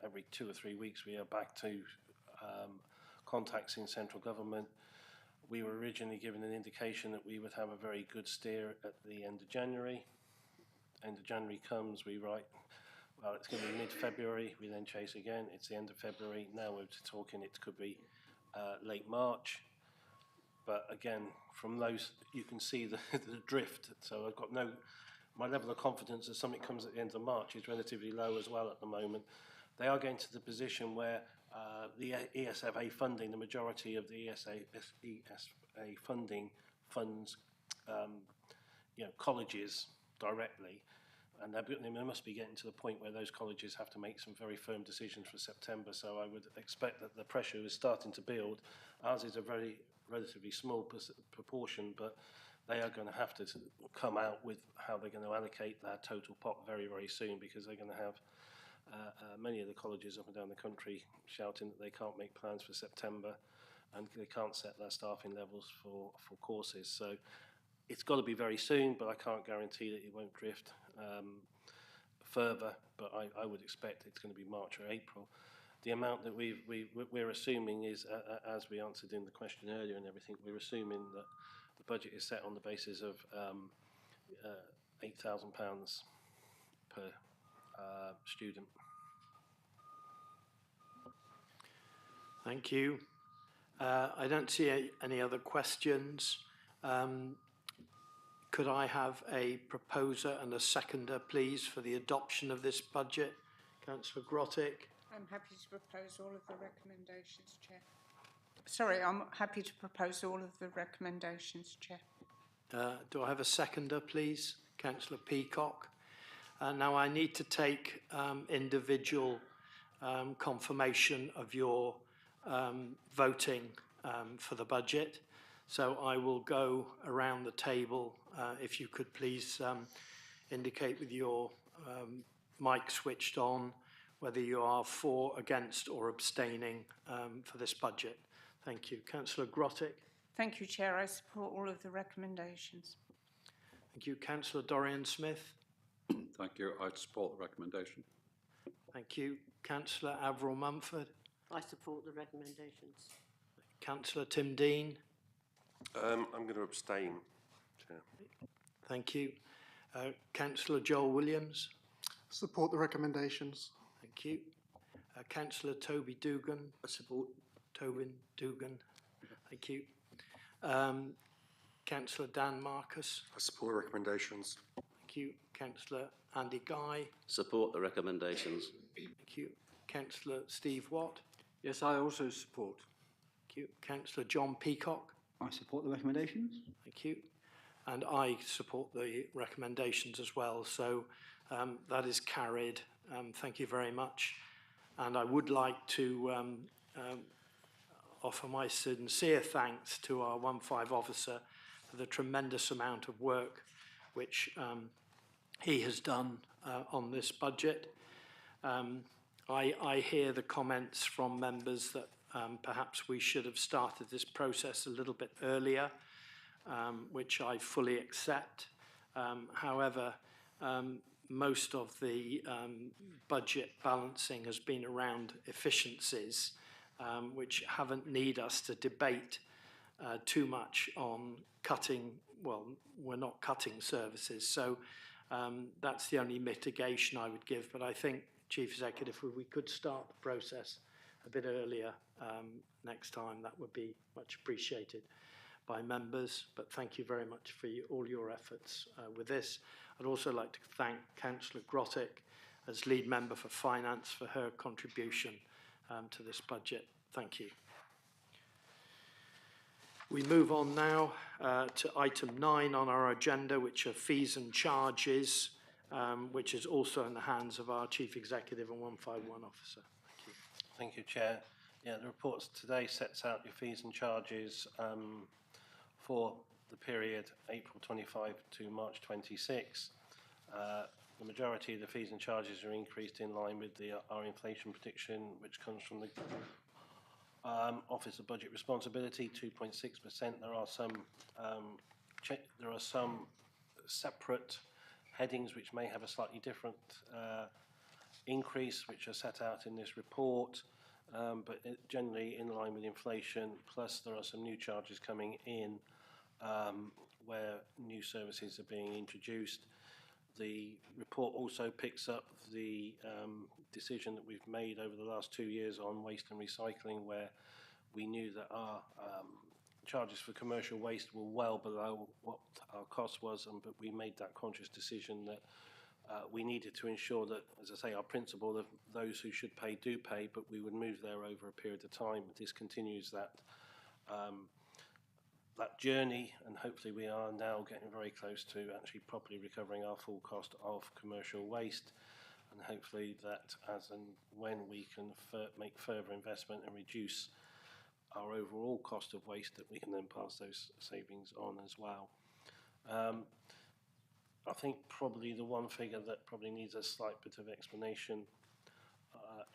every 2 or 3 weeks. We are back to contacts in central government. We were originally given an indication that we would have a very good steer at the end of January. End of January comes, we write, well, it's going to be mid-February. We then chase again. It's the end of February. Now we're talking it could be late March. But again, from those, you can see the drift. So I've got my level of confidence that something comes at the end of March is relatively low as well at the moment. They are getting to the position where the ESFA funding, the majority of the ESFA funding funds colleges directly. And they must be getting to the point where those colleges have to make some very firm decisions for September. So I would expect that the pressure is starting to build. Ours is a very relatively small proportion, but they are going to have to come out with how they're going to allocate their total pot very, very soon, because they're going to have many of the colleges up and down the country shouting that they can't make plans for September and they can't set their staffing levels for courses. So it's got to be very soon, but I can't guarantee that it won't drift further, but I would expect it's going to be March or April. The amount that we're assuming is, as we answered in the question earlier and everything, we're assuming that the budget is set on the basis of £8,000 per student. Thank you. I don't see any other questions. Could I have a proposer and a seconder, please, for the adoption of this budget? Councillor Grottick. I'm happy to propose all of the recommendations, Chair. Sorry, I'm happy to propose all of the recommendations, Chair. Do I have a seconder, please? Councillor Peacock. Now I need to take individual confirmation of your voting for the budget. So I will go around the table. If you could please indicate with your mic switched on whether you are for, against or abstaining for this budget. Thank you. Councillor Grottick. Thank you, Chair. I support all of the recommendations. Thank you. Councillor Dorian Smith. Thank you. I support the recommendation. Thank you. Councillor Avril Mumford. I support the recommendations. Councillor Tim Dean. I'm going to abstain, Chair. Thank you. Councillor Joel Williams. Support the recommendations. Thank you. Councillor Toby Dugan. I support. Tobin Dugan. Thank you. Councillor Dan Marcus. I support the recommendations. Thank you. Councillor Andy Guy. Support the recommendations. Thank you. Councillor Steve Watt. Yes, I also support. Thank you. Councillor John Peacock. I support the recommendations. Thank you. And I support the recommendations as well. So that is carried. Thank you very much. And I would like to offer my sincere thanks to our 1-5 officer for the tremendous amount of work which he has done on this budget. I hear the comments from members that perhaps we should have started this process a little bit earlier, which I fully accept. However, most of the budget balancing has been around efficiencies, which haven't need us to debate too much on cutting. Well, we're not cutting services, so that's the only mitigation I would give. But I think, Chief Executive, if we could start the process a bit earlier next time, that would be much appreciated by members. But thank you very much for all your efforts with this. I'd also like to thank Councillor Grottick as lead member for Finance for her contribution to this budget. Thank you. We move on now to item 9 on our agenda, which are fees and charges, which is also in the hands of our Chief Executive and 151 officer. Thank you. Thank you, Chair. Yeah, the report today sets out your fees and charges for the period April 25 to March 26. The majority of the fees and charges are increased in line with our inflation prediction, which comes from the Office of Budget Responsibility, 2.6%. There are some separate headings which may have a slightly different increase, which are set out in this report, but generally in line with inflation. Plus, there are some new charges coming in where new services are being introduced. The report also picks up the decision that we've made over the last 2 years on waste and recycling, where we knew that our charges for commercial waste were well below what our cost was, but we made that conscious decision that we needed to ensure that, as I say, our principle of those who should pay do pay, but we would move there over a period of time. This continues that that journey, and hopefully we are now getting very close to actually properly recovering our full cost of commercial waste, and hopefully that as and when we can make further investment and reduce our overall cost of waste, that we can then pass those savings on as well. I think probably the one figure that probably needs a slight bit of explanation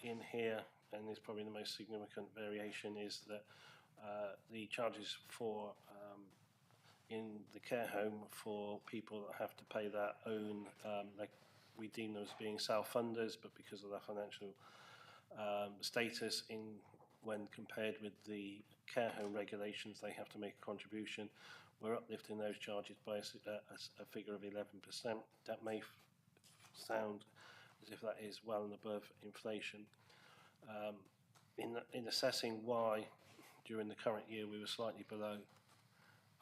in here, and is probably the most significant variation, is that the charges for in the care home for people that have to pay their own, like we deem them as being self-funders, but because of their financial status when compared with the care home regulations, they have to make a contribution. We're uplifting those charges by a figure of 11%. That may sound as if that is well and above inflation. In assessing why during the current year we were slightly below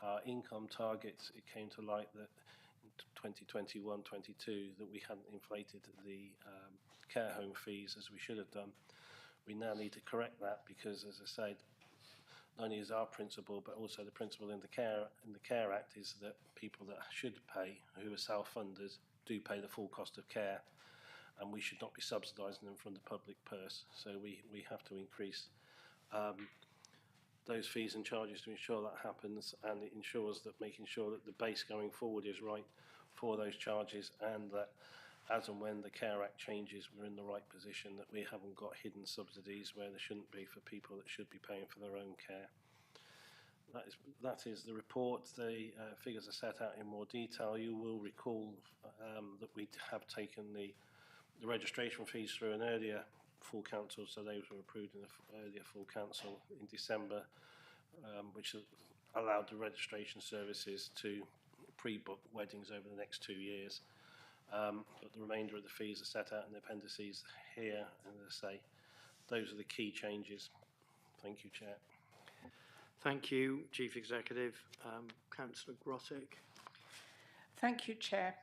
our income targets, it came to light that in 2021-22 that we hadn't inflated the care home fees as we should have done. We now need to correct that because, as I said, not only is our principle, but also the principle in the Care Act is that people that should pay, who are self-funders, do pay the full cost of care, and we should not be subsidising them from the public purse. So we have to increase those fees and charges to ensure that happens, and it ensures that making sure that the base going forward is right for those charges, and that as and when the Care Act changes, we're in the right position, that we haven't got hidden subsidies where there shouldn't be for people that should be paying for their own care. That is the report. The figures are set out in more detail. You will recall that we have taken the registration fees through an earlier full council, so those were approved in the earlier full council in December, which allowed the registration services to pre-book weddings over the next 2 years. But the remainder of the fees are set out in the appendices here, and as I say, those are the key changes. Thank you, Chair. Thank you, Chief Executive. Councillor Grottick. Thank you, Chair.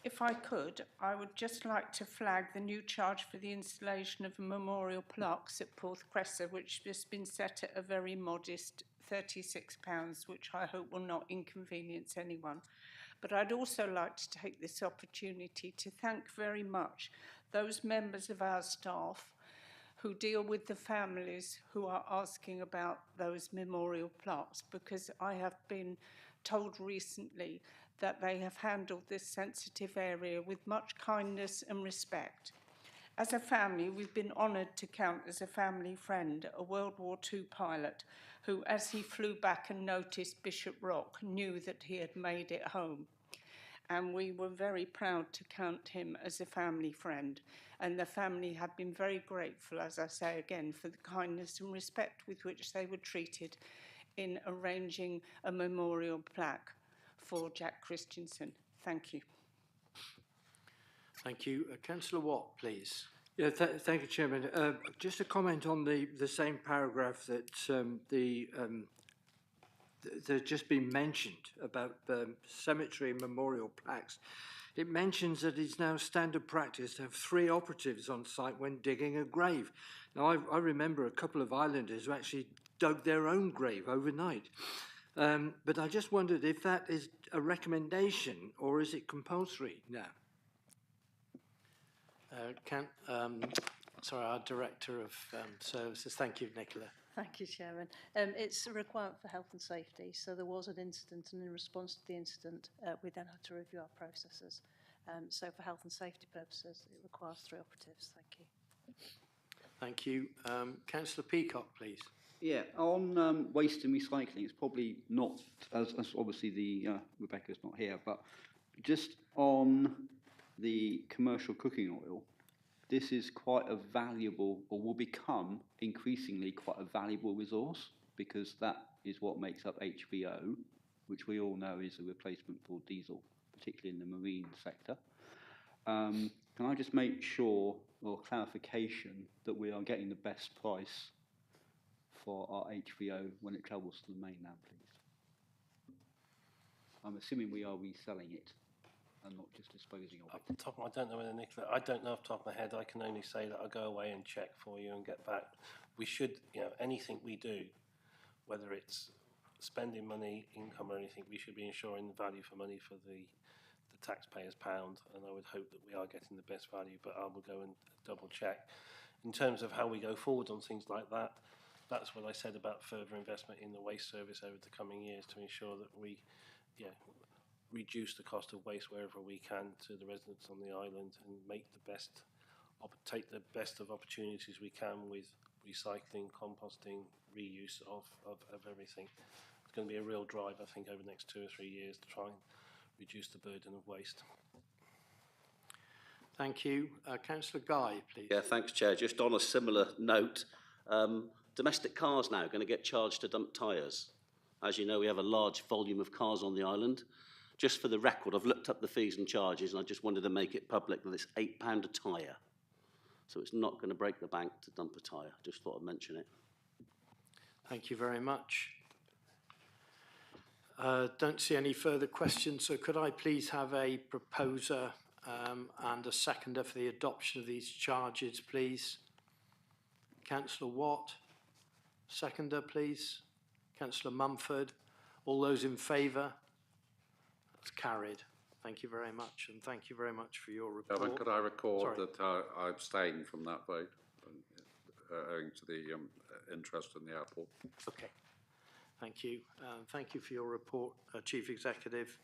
If I could, I would just like to flag the new charge for the installation of memorial plaques at Porth Cresser, which has been set at a very modest £36, which I hope will not inconvenience anyone. But I'd also like to take this opportunity to thank very much those members of our staff who deal with the families who are asking about those memorial plaques, because I have been told recently that they have handled this sensitive area with much kindness and respect. As a family, we've been honoured to count as a family friend a World War II pilot who, as he flew back and noticed Bishop Rock, knew that he had made it home. And we were very proud to count him as a family friend. And the family have been very grateful, as I say again, for the kindness and respect with which they were treated in arranging a memorial plaque for Jack Christensen. Thank you. Thank you. Councillor Watt, please. Yeah, thank you, Chairman. Just a comment on the same paragraph that there's just been mentioned about cemetery memorial plaques. It mentions that it's now standard practice to have 3 operatives on site when digging a grave. Now, I remember a couple of islanders who actually dug their own grave overnight. But I just wondered if that is a recommendation or is it compulsory now? Sorry, our Director of Services. Thank you, Nicola. Thank you, Chairman. It's a requirement for health and safety. So there was an incident, and in response to the incident, we then had to review our processes. So for health and safety purposes, it requires 3 operatives. Thank you. Thank you. Councillor Peacock, please. Yeah, on waste and recycling, it's probably not, as obviously Rebecca's not here, but just on the commercial cooking oil, this is quite a valuable, or will become increasingly quite a valuable resource, because that is what makes up HVO, which we all know is a replacement for diesel, particularly in the marine sector. Can I just make sure, or clarification, that we are getting the best price for our HVO when it travels to the mainland, please? I'm assuming we are reselling it and not just disposing of it. I don't know whether Nicola, I don't know off the top of my head. I can only say that I'll go away and check for you and get back. We should, anything we do, whether it's spending money, income or anything, we should be ensuring value for money for the taxpayer's pound, and I would hope that we are getting the best value, but I will go and double check. In terms of how we go forward on things like that, that's what I said about further investment in the waste service over the coming years to ensure that we reduce the cost of waste wherever we can to the residents on the island and make the best, take the best of opportunities we can with recycling, composting, reuse of everything. It's going to be a real drive, I think, over the next 2 or 3 years to try and reduce the burden of waste. Thank you. Councillor Guy, please. Yeah, thanks, Chair. Just on a similar note, domestic cars now are going to get charged to dump tyres. As you know, we have a large volume of cars on the island. Just for the record, I've looked up the fees and charges, and I just wanted to make it public that it's £8 a tyre. So it's not going to break the bank to dump a tyre. Just thought I'd mention it. Thank you very much. Don't see any further questions, so could I please have a proposer and a seconder for the adoption of these charges, please? Councillor Watt. Seconder, please. Councillor Mumford. All those in favour? That's carried. Thank you very much, and thank you very much for your report. Chairman, could I record Sorry. that I abstain from that vote, owing to the interest in the airport? Okay. Thank you. Thank you for your report, Chief Executive.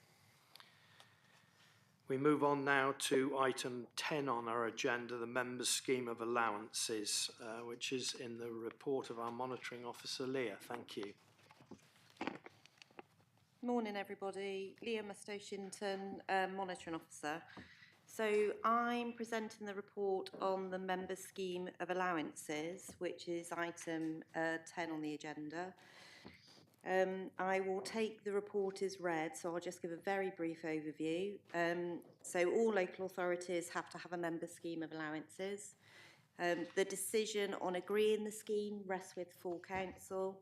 We move on now to item 10 on our agenda, the Members' Scheme of Allowances, which is in the report of our Monitoring Officer, Leah. Thank you. Morning, everybody. Leah Musto-Shinton, Monitoring Officer. So I'm presenting the report on the Members' Scheme of Allowances, which is item 10 on the agenda. I will take the report as read, so I'll just give a very brief overview. So all local authorities have to have a Members' Scheme of Allowances. The decision on agreeing the scheme rests with full council.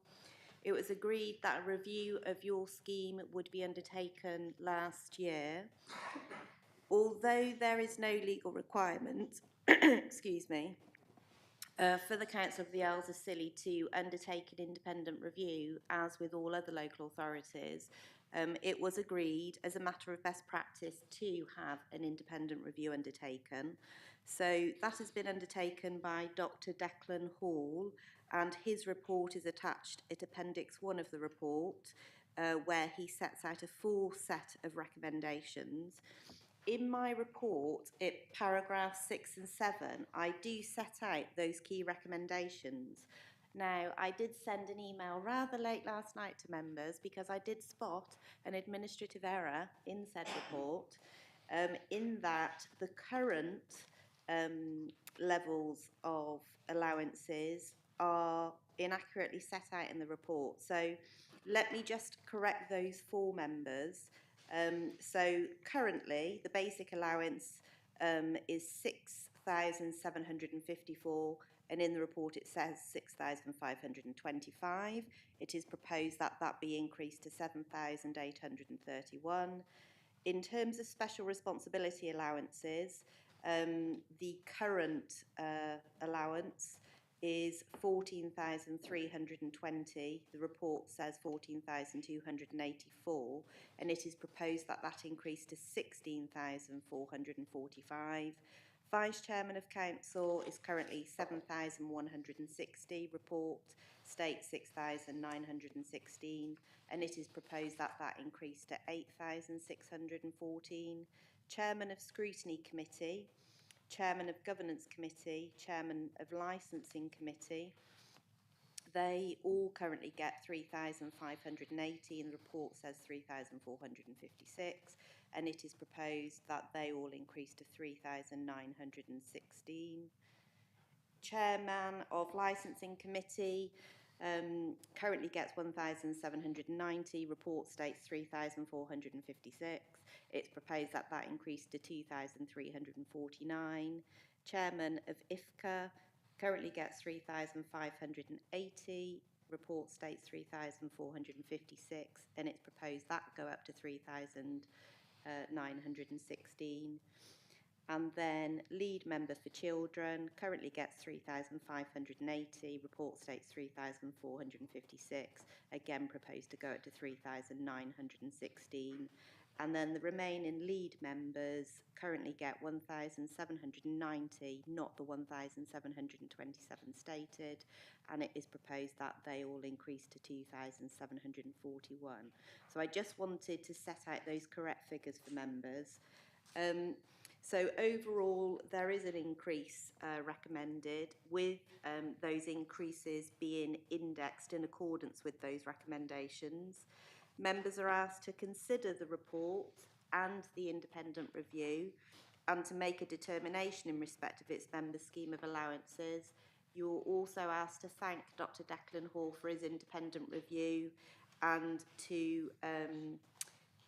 It was agreed that a review of your scheme would be undertaken last year. Although there is no legal requirement, excuse me, for the Council of the Isles of Scilly to undertake an independent review, as with all other local authorities, it was agreed as a matter of best practice to have an independent review undertaken. So that has been undertaken by Dr. Declan Hall, and his report is attached at Appendix 1 of the report, where he sets out a full set of recommendations. In my report, at paragraphs 6 and 7, I do set out those key recommendations. Now, I did send an email rather late last night to members because I did spot an administrative error in said report, in that the current levels of allowances are inaccurately set out in the report. So let me just correct those for members. So currently, the basic allowance is 6,754, and in the report it says 6,525. It is proposed that that be increased to 7,831. In terms of special responsibility allowances, the current allowance is 14,320. The report says 14,284, and it is proposed that that increase to 16,445. Vice Chairman of Council is currently 7,160. Report states 6,916, and it is proposed that that increase to 8,614. Chairman of Scrutiny Committee, Chairman of Governance Committee, Chairman of Licensing Committee, they all currently get 3,580, and the report says 3,456, and it is proposed that they all increase to 3,916. Chairman of Licensing Committee currently gets 1,790, report states 3,456. It's proposed that that increase to 2,349. Chairman of IFCA currently gets 3,580. Report states 3,456, and it's proposed that go up to 3,916. And then lead member for children currently gets 3,580, report states 3,456, again proposed to go up to 3,916. And then the remaining lead members currently get 1,790, not the 1,727 stated, and it is proposed that they all increase to 2,741. So I just wanted to set out those correct figures for members. So overall, there is an increase recommended, with those increases being indexed in accordance with those recommendations. Members are asked to consider the report and the independent review and to make a determination in respect of its member scheme of allowances. You're also asked to thank Dr. Declan Hall for his independent review and to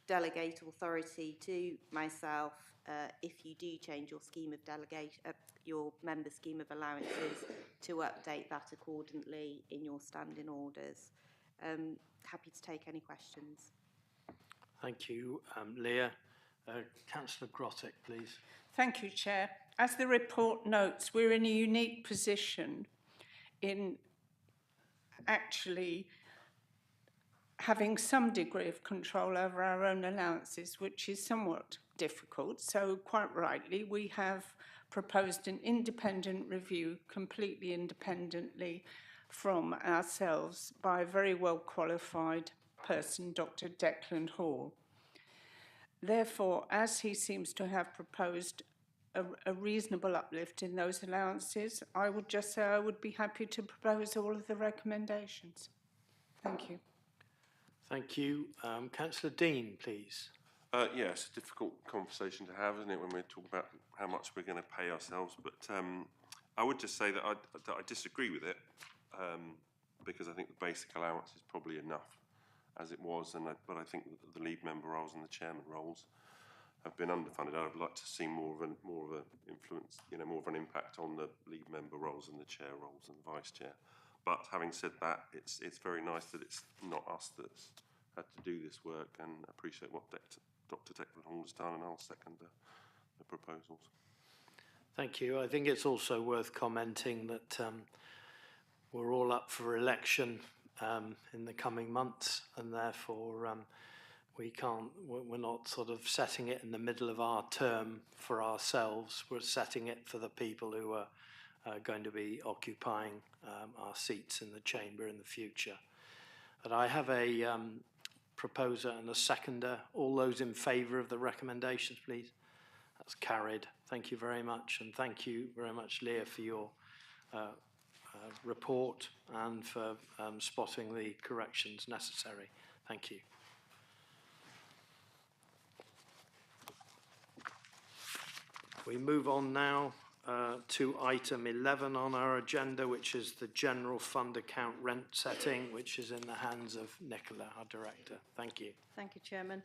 delegate authority to myself if you do change your scheme of your member scheme of allowances, to update that accordingly in your standing orders. Happy to take any questions. Thank you, Leah. Councillor Grottek, please. Thank you, Chair. As the report notes, we're in a unique position in actually having some degree of control over our own allowances, which is somewhat difficult. So quite rightly, we have proposed an independent review, completely independently from ourselves, by a very well qualified person, Dr. Declan Hall. Therefore, as he seems to have proposed a reasonable uplift in those allowances, I would just say I would be happy to propose all of the recommendations. Thank you. Thank you. Councillor Dean, please. Yeah, it's a difficult conversation to have, isn't it, when we're talking about how much we're going to pay ourselves. But I would just say that I disagree with it, because I think the basic allowance is probably enough as it was, but I think the lead member roles and the chairman roles have been underfunded. I would like to see more of an influence, more of an impact on the lead member roles and the chair roles and vice chair. But having said that, it's very nice that it's not us that's had to do this work, and appreciate what Dr. Declan Hall has done, and I'll second the proposals. Thank you. I think it's also worth commenting that we're all up for election in the coming months, and therefore we're not sort of setting it in the middle of our term for ourselves. We're setting it for the people who are going to be occupying our seats in the chamber in the future. But I have a proposer and a seconder. All those in favour of the recommendations, please. That's carried. Thank you very much, and thank you very much, Leah, for your report and for spotting the corrections necessary. Thank you. We move on now to item 11 on our agenda, which is the general fund account rent setting, which is in the hands of Nicola, our director. Thank you. Thank you, Chairman.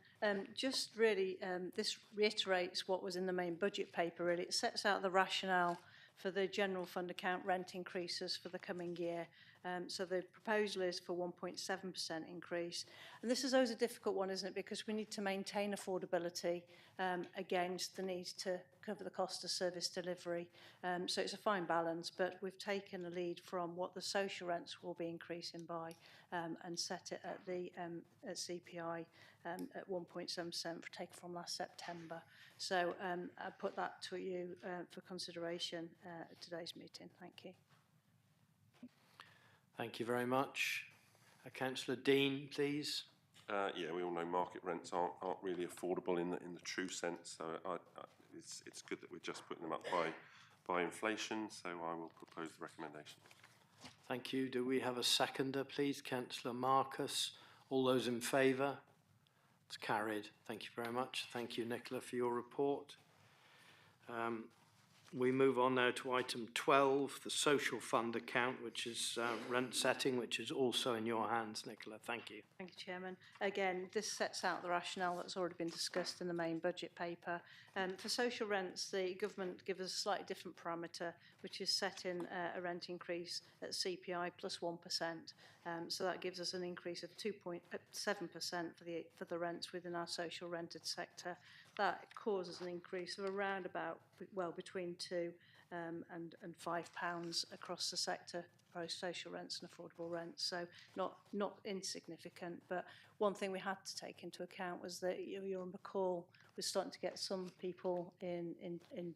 Just really, this reiterates what was in the main budget paper, really. It sets out the rationale for the general fund account rent increases for the coming year. So the proposal is for 1.7% increase. And this is always a difficult one, isn't it? Because we need to maintain affordability against the need to cover the cost of service delivery. So it's a fine balance, but we've taken a lead from what the social rents will be increasing by and set it at the at CPI at 1.7% taken from last September. So I put that to you for consideration at today's meeting. Thank you. Thank you very much. Councillor Dean, please. Yeah, we all know market rents aren't really affordable in the true sense. So it's good that we're just putting them up by inflation. So I will propose the recommendation. Thank you. Do we have a seconder, please? Councillor Marcus. All those in favour? It's carried. Thank you very much. Thank you, Nicola, for your report. We move on now to item 12, the social fund account, which is rent setting, which is also in your hands, Nicola. Thank you. Thank you, Chairman. Again, this sets out the rationale that's already been discussed in the main budget paper. For social rents, the government gives us a slightly different parameter, which is setting a rent increase at CPI plus 1%. So that gives us an increase of 2.7% for the rents within our social rented sector. that causes an increase of around about, well, between £2 and £5 across the sector, both social rents and affordable rents. So not insignificant, but one thing we had to take into account was that you'll recall we're starting to get some people in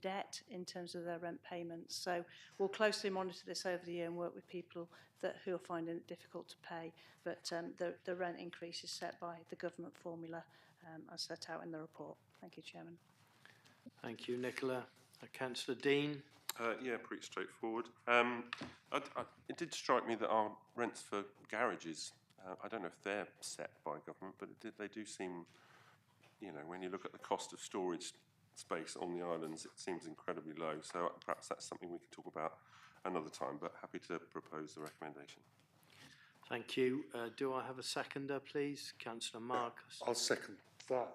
debt in terms of their rent payments. So we'll closely monitor this over the year and work with people who are finding it difficult to pay. But the rent increase is set by the government formula as set out in the report. Thank you, Chairman. Thank you, Nicola. Councillor Dean. Yeah, pretty straightforward. It did strike me that our rents for garages, I don't know if they're set by government, but they do seem, you know, when you look at the cost of storage space on the islands, it seems incredibly low. So perhaps that's something we can talk about another time, but happy to propose the recommendation. Thank you. Do I have a seconder, please? Councillor Marcus. I'll second that,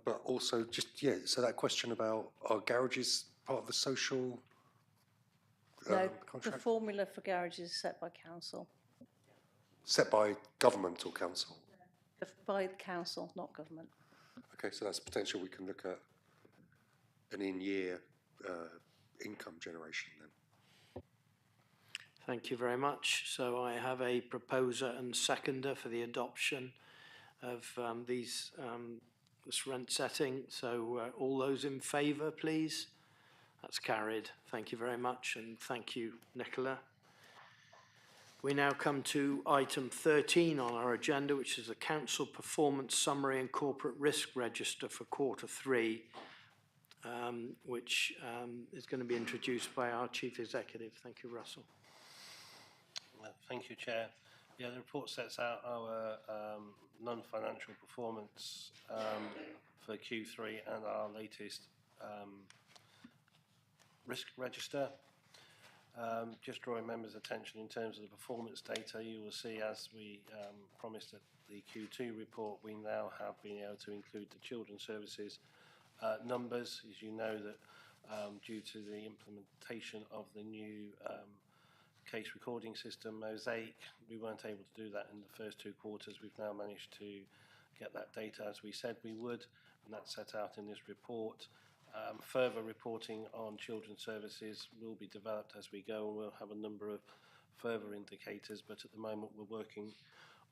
but also just, yeah, so that question about are garages part of the social No, the contract? formula for garages is set by council. Set by government or council? By council, not government. Okay, so that's potential we can look at an in-year income generation then. Thank you very much. So I have a proposer and seconder for the adoption of this rent setting. So all those in favour, please. That's carried. Thank you very much, and thank you, Nicola. We now come to item 13 on our agenda, which is the Council Performance Summary and Corporate Risk Register for Q3, which is going to be introduced by our Chief Executive. Thank you, Russell. Thank you, Chair. Yeah, the report sets out our non-financial performance for Q3 and our latest risk register. Just drawing members' attention in terms of the performance data, you will see, as we promised at the Q2 report, we now have been able to include the children's services numbers. As you know, that due to the implementation of the new case recording system, Mosaic, we weren't able to do that in the first 2 quarters. We've now managed to get that data as we said we would, and that's set out in this report. Further reporting on children's services will be developed as we go, and we'll have a number of further indicators, but at the moment we're working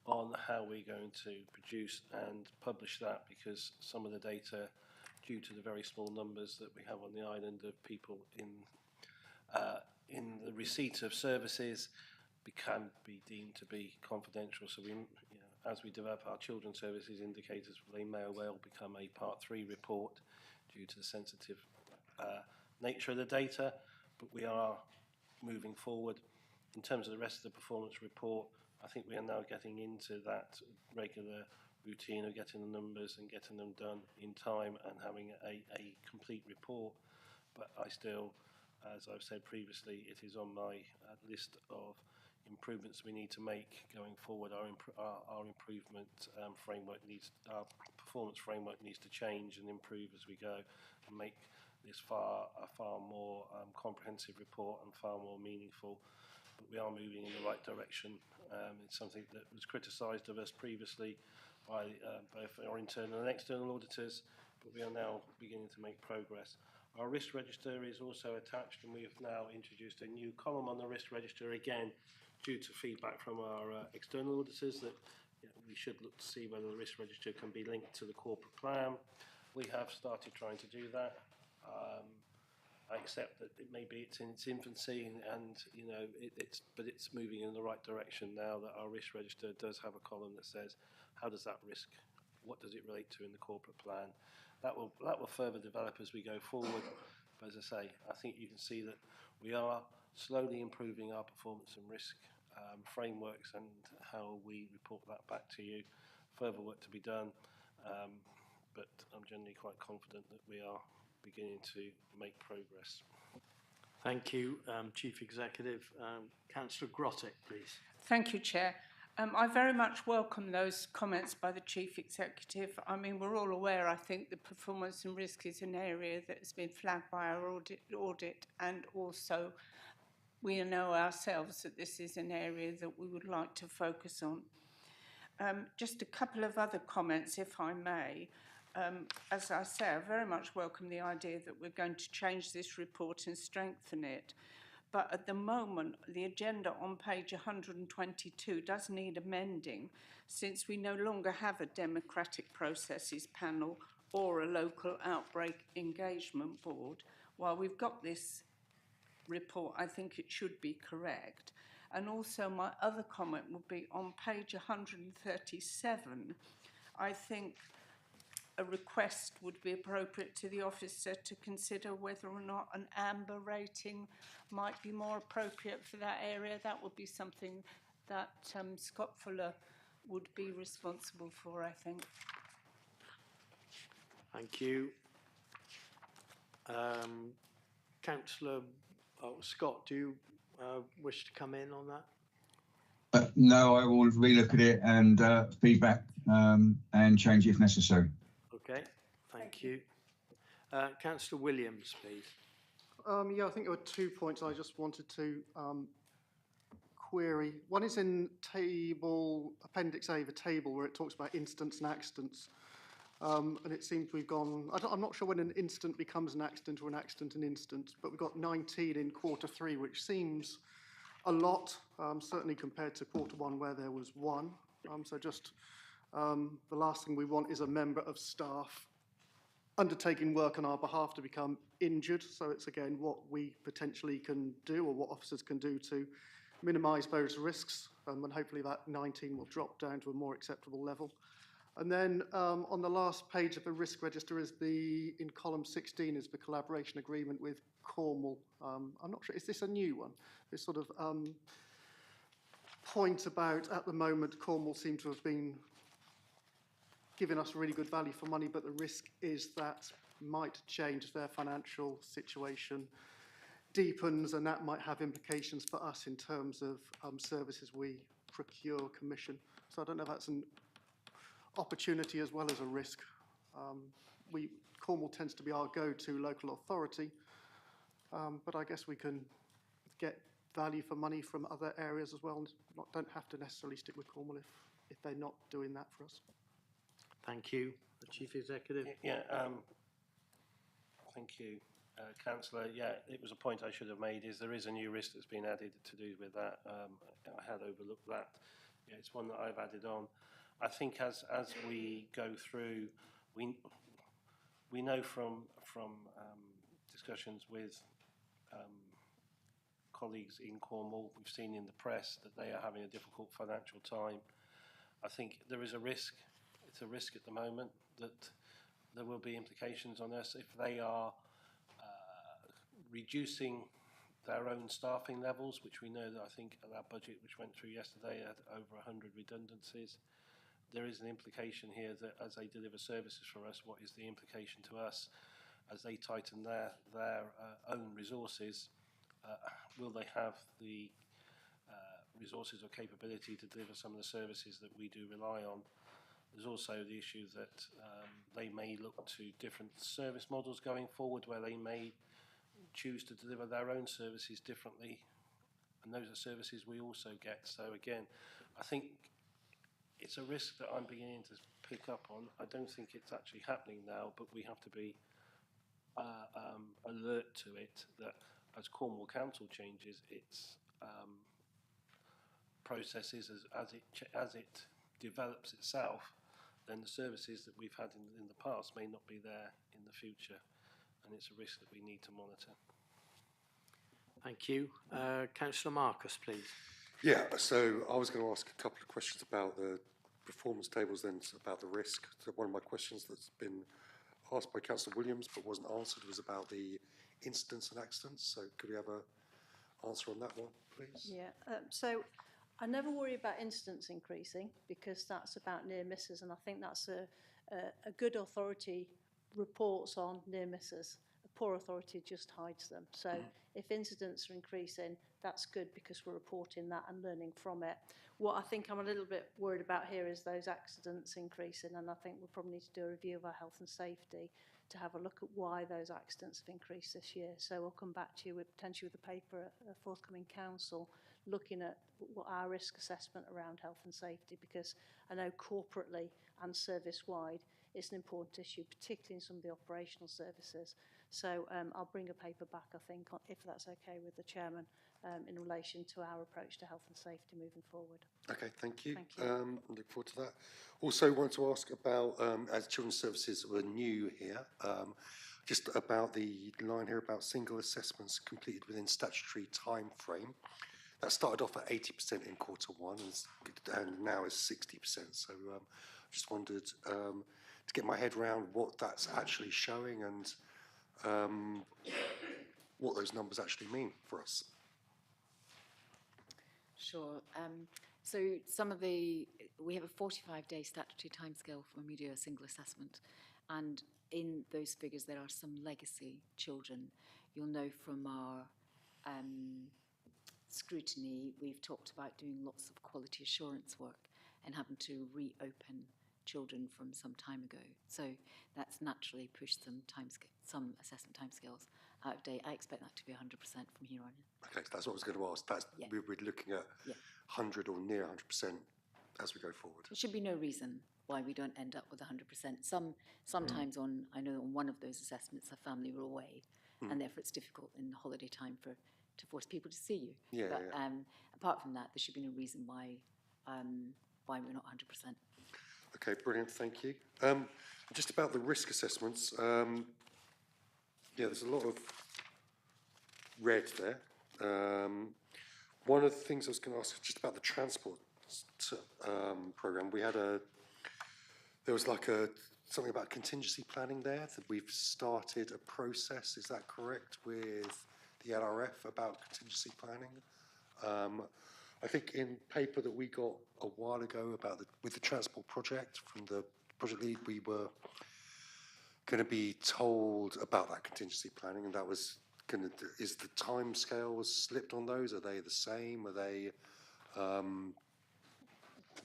on how we're going to produce and publish that, because some of the data, due to the very small numbers that we have on the island of people in the receipt of services, can be deemed to be confidential. So we, as we develop our children's services indicators, they may well become a Part 3 report due to the sensitive nature of the data, but we are moving forward. In terms of the rest of the performance report, I think we are now getting into that regular routine of getting the numbers and getting them done in time and having a complete report. But I still, as I've said previously, it is on my list of improvements we need to make going forward. Our improvement framework our performance framework needs to change and improve as we go, and make this a far more comprehensive report and far more meaningful. But we are moving in the right direction. It's something that was criticised of us previously by both our internal and external auditors, but we are now beginning to make progress. Our risk register is also attached, and we have now introduced a new column on the risk register, again due to feedback from our external auditors that we should look to see whether the risk register can be linked to the corporate plan. We have started trying to do that. I accept that it may be it's in its infancy, and but it's moving in the right direction now that our risk register does have a column that says how does that risk, what does it relate to in the corporate plan. That will further develop as we go forward. But as I say, I think you can see that we are slowly improving our performance and risk frameworks and how we report that back to you. Further work to be done, but I'm generally quite confident that we are beginning to make progress. Thank you, Chief Executive. Councillor Grottick, please. Thank you, Chair. I very much welcome those comments by the Chief Executive. I mean, we're all aware, I think, that performance and risk is an area that has been flagged by our audit, and also we know ourselves that this is an area that we would like to focus on. Just a couple of other comments, if I may. as I say, I very much welcome the idea that we're going to change this report and strengthen it. But at the moment, the agenda on page 122 does need amending, since we no longer have a democratic processes panel or a local outbreak engagement board. While we've got this report, I think it should be correct. And also my other comment would be on page 137, I think a request would be appropriate to the officer to consider whether or not an amber rating might be more appropriate for that area. That would be something that Scott Fuller would be responsible for, I think. Thank you. Councillor Scott, do you wish to come in on that? No, I will relook at it and feedback and change it if necessary. Okay, thank you. Councillor Williams, please. Yeah, I think there were 2 points I just wanted to query. One is in Appendix A, the table where it talks about incidents and accidents. And it seems we've gone, I'm not sure when an incident becomes an accident or an accident an incident, but we've got 19 in Q3, which seems a lot, certainly compared to Q1 where there was 1. So just the last thing we want is a member of staff undertaking work on our behalf to become injured. So it's again what we potentially can do or what officers can do to minimise those risks. And hopefully that 19 will drop down to a more acceptable level. And then on the last page of the risk register is in column 16 is the collaboration agreement with Cornwall. I'm not sure, is this a new one? This sort of point about at the moment Cornwall seem to have been giving us really good value for money, but the risk is that might change their financial situation deepens, and that might have implications for us in terms of services we procure, commission. So I don't know if that's an opportunity as well as a risk. Cornwall tends to be our go-to local authority, but I guess we can get value for money from other areas as well, and don't have to necessarily stick with Cornwall if they're not doing that for us. Thank you. The Chief Executive. Yeah, thank you, Councillor. Yeah, it was a point I should have made, is there is a new risk that's been added to do with that. I had overlooked that. Yeah, it's one that I've added on. I think as we go through, we know from discussions with colleagues in Cornwall, we've seen in the press that they are having a difficult financial time. I think there is a risk. It's a risk at the moment that there will be implications on us if they are reducing their own staffing levels, which we know that I think our budget, which went through yesterday, had over 100 redundancies. There is an implication here that as they deliver services for us, what is the implication to us as they tighten their own resources? Will they have the resources or capability to deliver some of the services that we do rely on? There's also the issue that they may look to different service models going forward, where they may choose to deliver their own services differently, and those are services we also get. So again, I think it's a risk that I'm beginning to pick up on. I don't think it's actually happening now, but we have to be alert to it, that as Cornwall Council changes its processes as it develops itself, then the services that we've had in the past may not be there in the future, and it's a risk that we need to monitor. Thank you. Councillor Marcus, please. Yeah, so I was going to ask a couple of questions about the performance tables, then about the risk. So one of my questions that's been asked by Councillor Williams but wasn't answered was about the incidents and accidents. So could we have an answer on that one, please? Yeah, so I never worry about incidents increasing because that's about near misses, and I think that's a good authority reports on near misses. A poor authority just hides them. So if incidents are increasing, that's good because we're reporting that and learning from it. What I think I'm a little bit worried about here is those accidents increasing, and I think we'll probably need to do a review of our health and safety to have a look at why those accidents have increased this year. So we'll come back to you with potentially with a paper at a forthcoming council looking at what our risk assessment around health and safety, because I know corporately and service-wide it's an important issue, particularly in some of the operational services. So I'll bring a paper back, I think, if that's okay with the chairman, in relation to our approach to health and safety moving forward. Okay, thank you. Thank you. I look forward to that. Also want to ask about, as Children's Services were new here, just about the line here about single assessments completed within statutory time frame. That started off at 80% in Q1 and now is 60%. So just wondered to get my head around what that's actually showing and what those numbers actually mean for us. Sure. So we have a 45-day statutory timescale when we do a single assessment, and in those figures there are some legacy children. You'll know from our scrutiny, we've talked about doing lots of quality assurance work and having to reopen children from some time ago. So that's naturally pushed some assessment timescales out of date. I expect that to be 100% from here on in. Okay, so that's what I was going to ask. That's, Yeah. we're looking at 100 or near 100% as we go forward. There should be no reason why we don't end up with 100%. Sometimes I know on one of those assessments, a family were away, and therefore it's difficult in the holiday time to force people to see you. Yeah, but yeah. Apart from that, there should be no reason why we're not 100%. Okay, brilliant, thank you. Just about the risk assessments, there's a lot of red there. One of the things I was going to ask is just about the transport programme. There was something about contingency planning there, that we've started a process, is that correct, with the LRF about contingency planning? I think in paper that we got a while ago with the transport project from the project lead, we were going to be told about that contingency planning, and that was is the timescales slipped on those? Are they the same? Are they,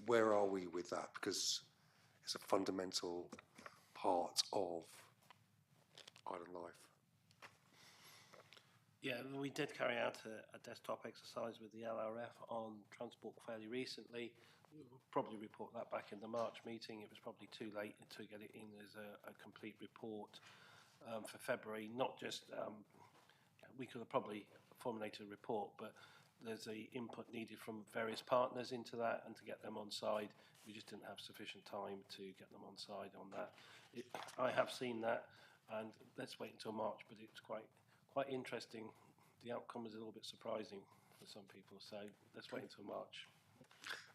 where are we with that? Because it's a fundamental part of island life. Yeah, we did carry out a desktop exercise with the LRF on transport fairly recently. We'll probably report that back in the March meeting. It was probably too late to get it in as a complete report for February. Not just, we could have probably formulated a report, but there's the input needed from various partners into that, and to get them on side, we just didn't have sufficient time to get them on side on that. I have seen that, and let's wait until March, but it's quite interesting. The outcome is a little bit surprising for some people, so let's wait until March.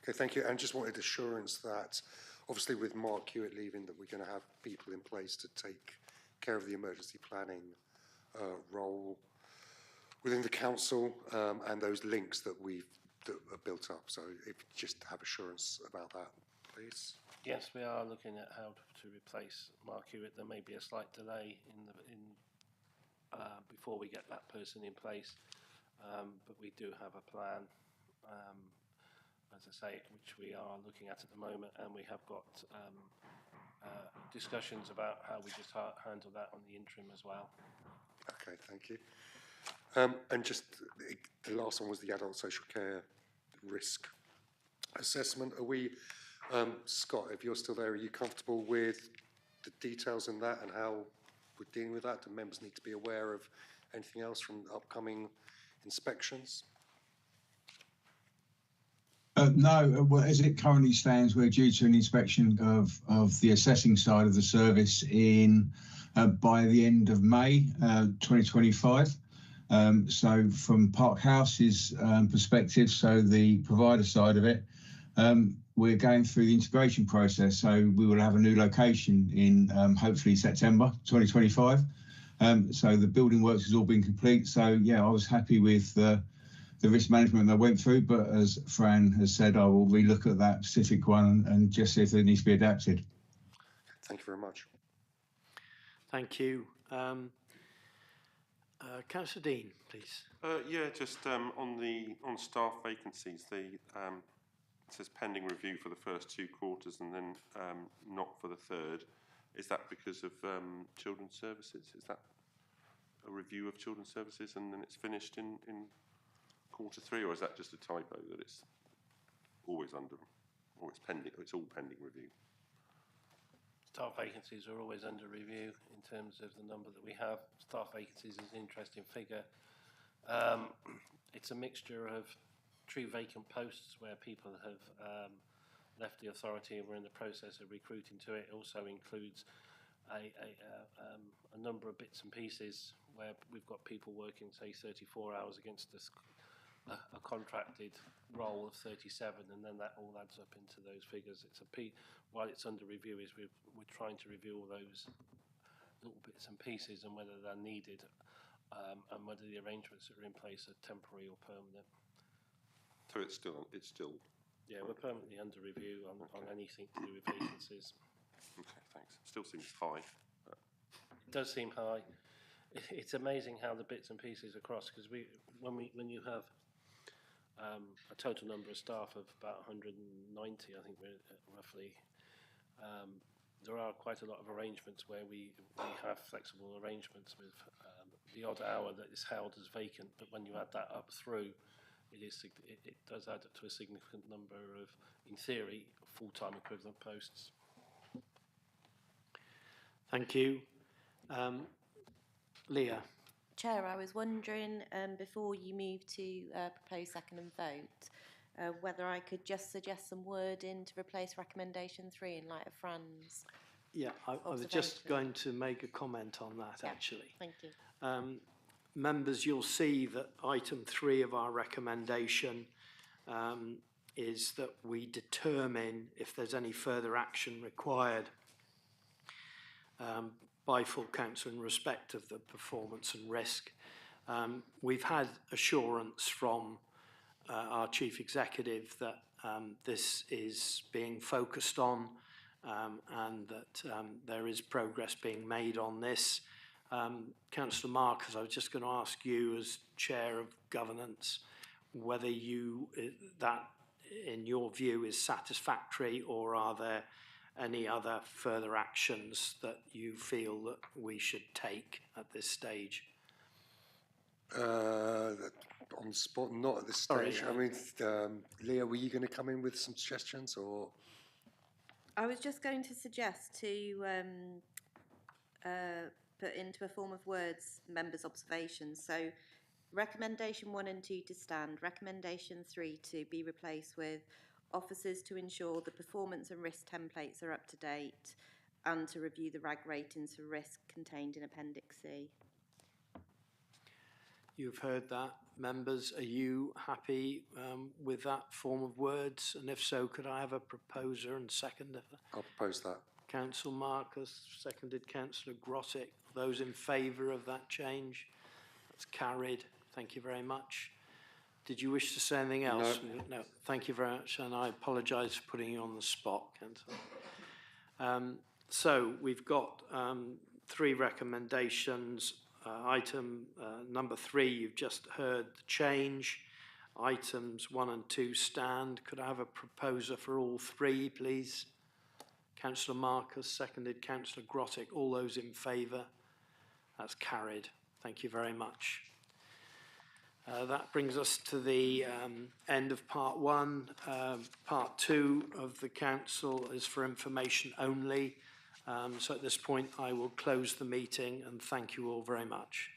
Okay, thank you. And just wanted assurance that, obviously with Mark Hewitt leaving, that we're going to have people in place to take care of the emergency planning role within the council, and those links that are built up. So if you just have assurance about that, please. Yes, we are looking at how to replace Mark Hewitt. There may be a slight delay before we get that person in place, but we do have a plan, as I say, which we are looking at the moment, and we have got discussions about how we just handle that on the interim as well. Okay, thank you. And just the last one was the adult social care risk assessment. Are we, Scott, if you're still there, are you comfortable with the details in that and how we're dealing with that? Do members need to be aware of anything else from upcoming inspections? No, well, as it currently stands, we're due to an inspection of the assessing side of the service by the end of May 2025. So from Park House's perspective, so the provider side of it, we're going through the integration process. So we will have a new location in hopefully September 2025. So the building works has all been complete. So yeah, I was happy with the risk management that went through, but as Fran has said, I will relook at that specific one and just see if it needs to be adapted. Thank you very much. Thank you. Councillor Dean, please. Yeah, just on staff vacancies, it says pending review for the first 2 quarters and then not for the third. Is that because of children's services? Is that a review of children's services and then it's finished in Q3, or is that just a typo that it's always under, or it's pending, or it's all pending review? staff vacancies are always under review in terms of the number that we have. Staff vacancies is an interesting figure. It's a mixture of true vacant posts where people have left the authority and we're in the process of recruiting to it. It also includes a number of bits and pieces where we've got people working, say, 34 hours against a contracted role of 37, and then that all adds up into those figures. While it's under review, we're trying to review all those little bits and pieces and whether they're needed, and whether the arrangements that are in place are temporary or permanent. So it's still. Yeah, we're permanently under review on anything to do with vacancies. Okay, thanks. Still seems high. But... It does seem high. It's amazing how the bits and pieces across, because when you have a total number of staff of about 190, I think we're roughly. There are quite a lot of arrangements where we have flexible arrangements with the odd hour that is held as vacant, but when you add that up through, it does add up to a significant number of, in theory, full-time equivalent posts. Thank you. Leah. Chair, I was wondering, before you move to propose second and vote, whether I could just suggest some wording to replace recommendation 3 in light of Fran's. Yeah, I was just going to make a comment on that, actually. Thank you. Members, you'll see that item 3 of our recommendation is that we determine if there's any further action required by full council in respect of the performance and risk. We've had assurance from our Chief Executive that this is being focused on and that there is progress being made on this. Councillor Marcus, I was just going to ask you as Chair of Governance whether that in your view is satisfactory, or are there any other further actions that you feel that we should take at this stage? On the spot, not at this stage. Sorry, I mean, Leah, were you going to come in with some suggestions, or? I was just going to suggest to put into a form of words members' observations. So recommendation 1 and 2 to stand, recommendation 3 to be replaced with officers to ensure the performance and risk templates are up to date and to review the RAG ratings for risk contained in Appendix C. You've heard that. Members, are you happy with that form of words? And if so, could I have a proposer and seconder? I'll propose that. Councillor Marcus, seconded Councillor Grottick. Those in favour of that change? That's carried. Thank you very much. Did you wish to say anything else? No. Thank you very much, and I apologise for putting you on the spot, Councillor. So we've got 3 recommendations. Item number 3, you've just heard the change. Items 1 and 2 stand. Could I have a proposer for all 3, please? Councillor Marcus, seconded Councillor Grottick. All those in favour? That's carried. Thank you very much. That brings us to the end of part 1. Part 2 of the council is for information only. So at this point, I will close the meeting and thank you all very much.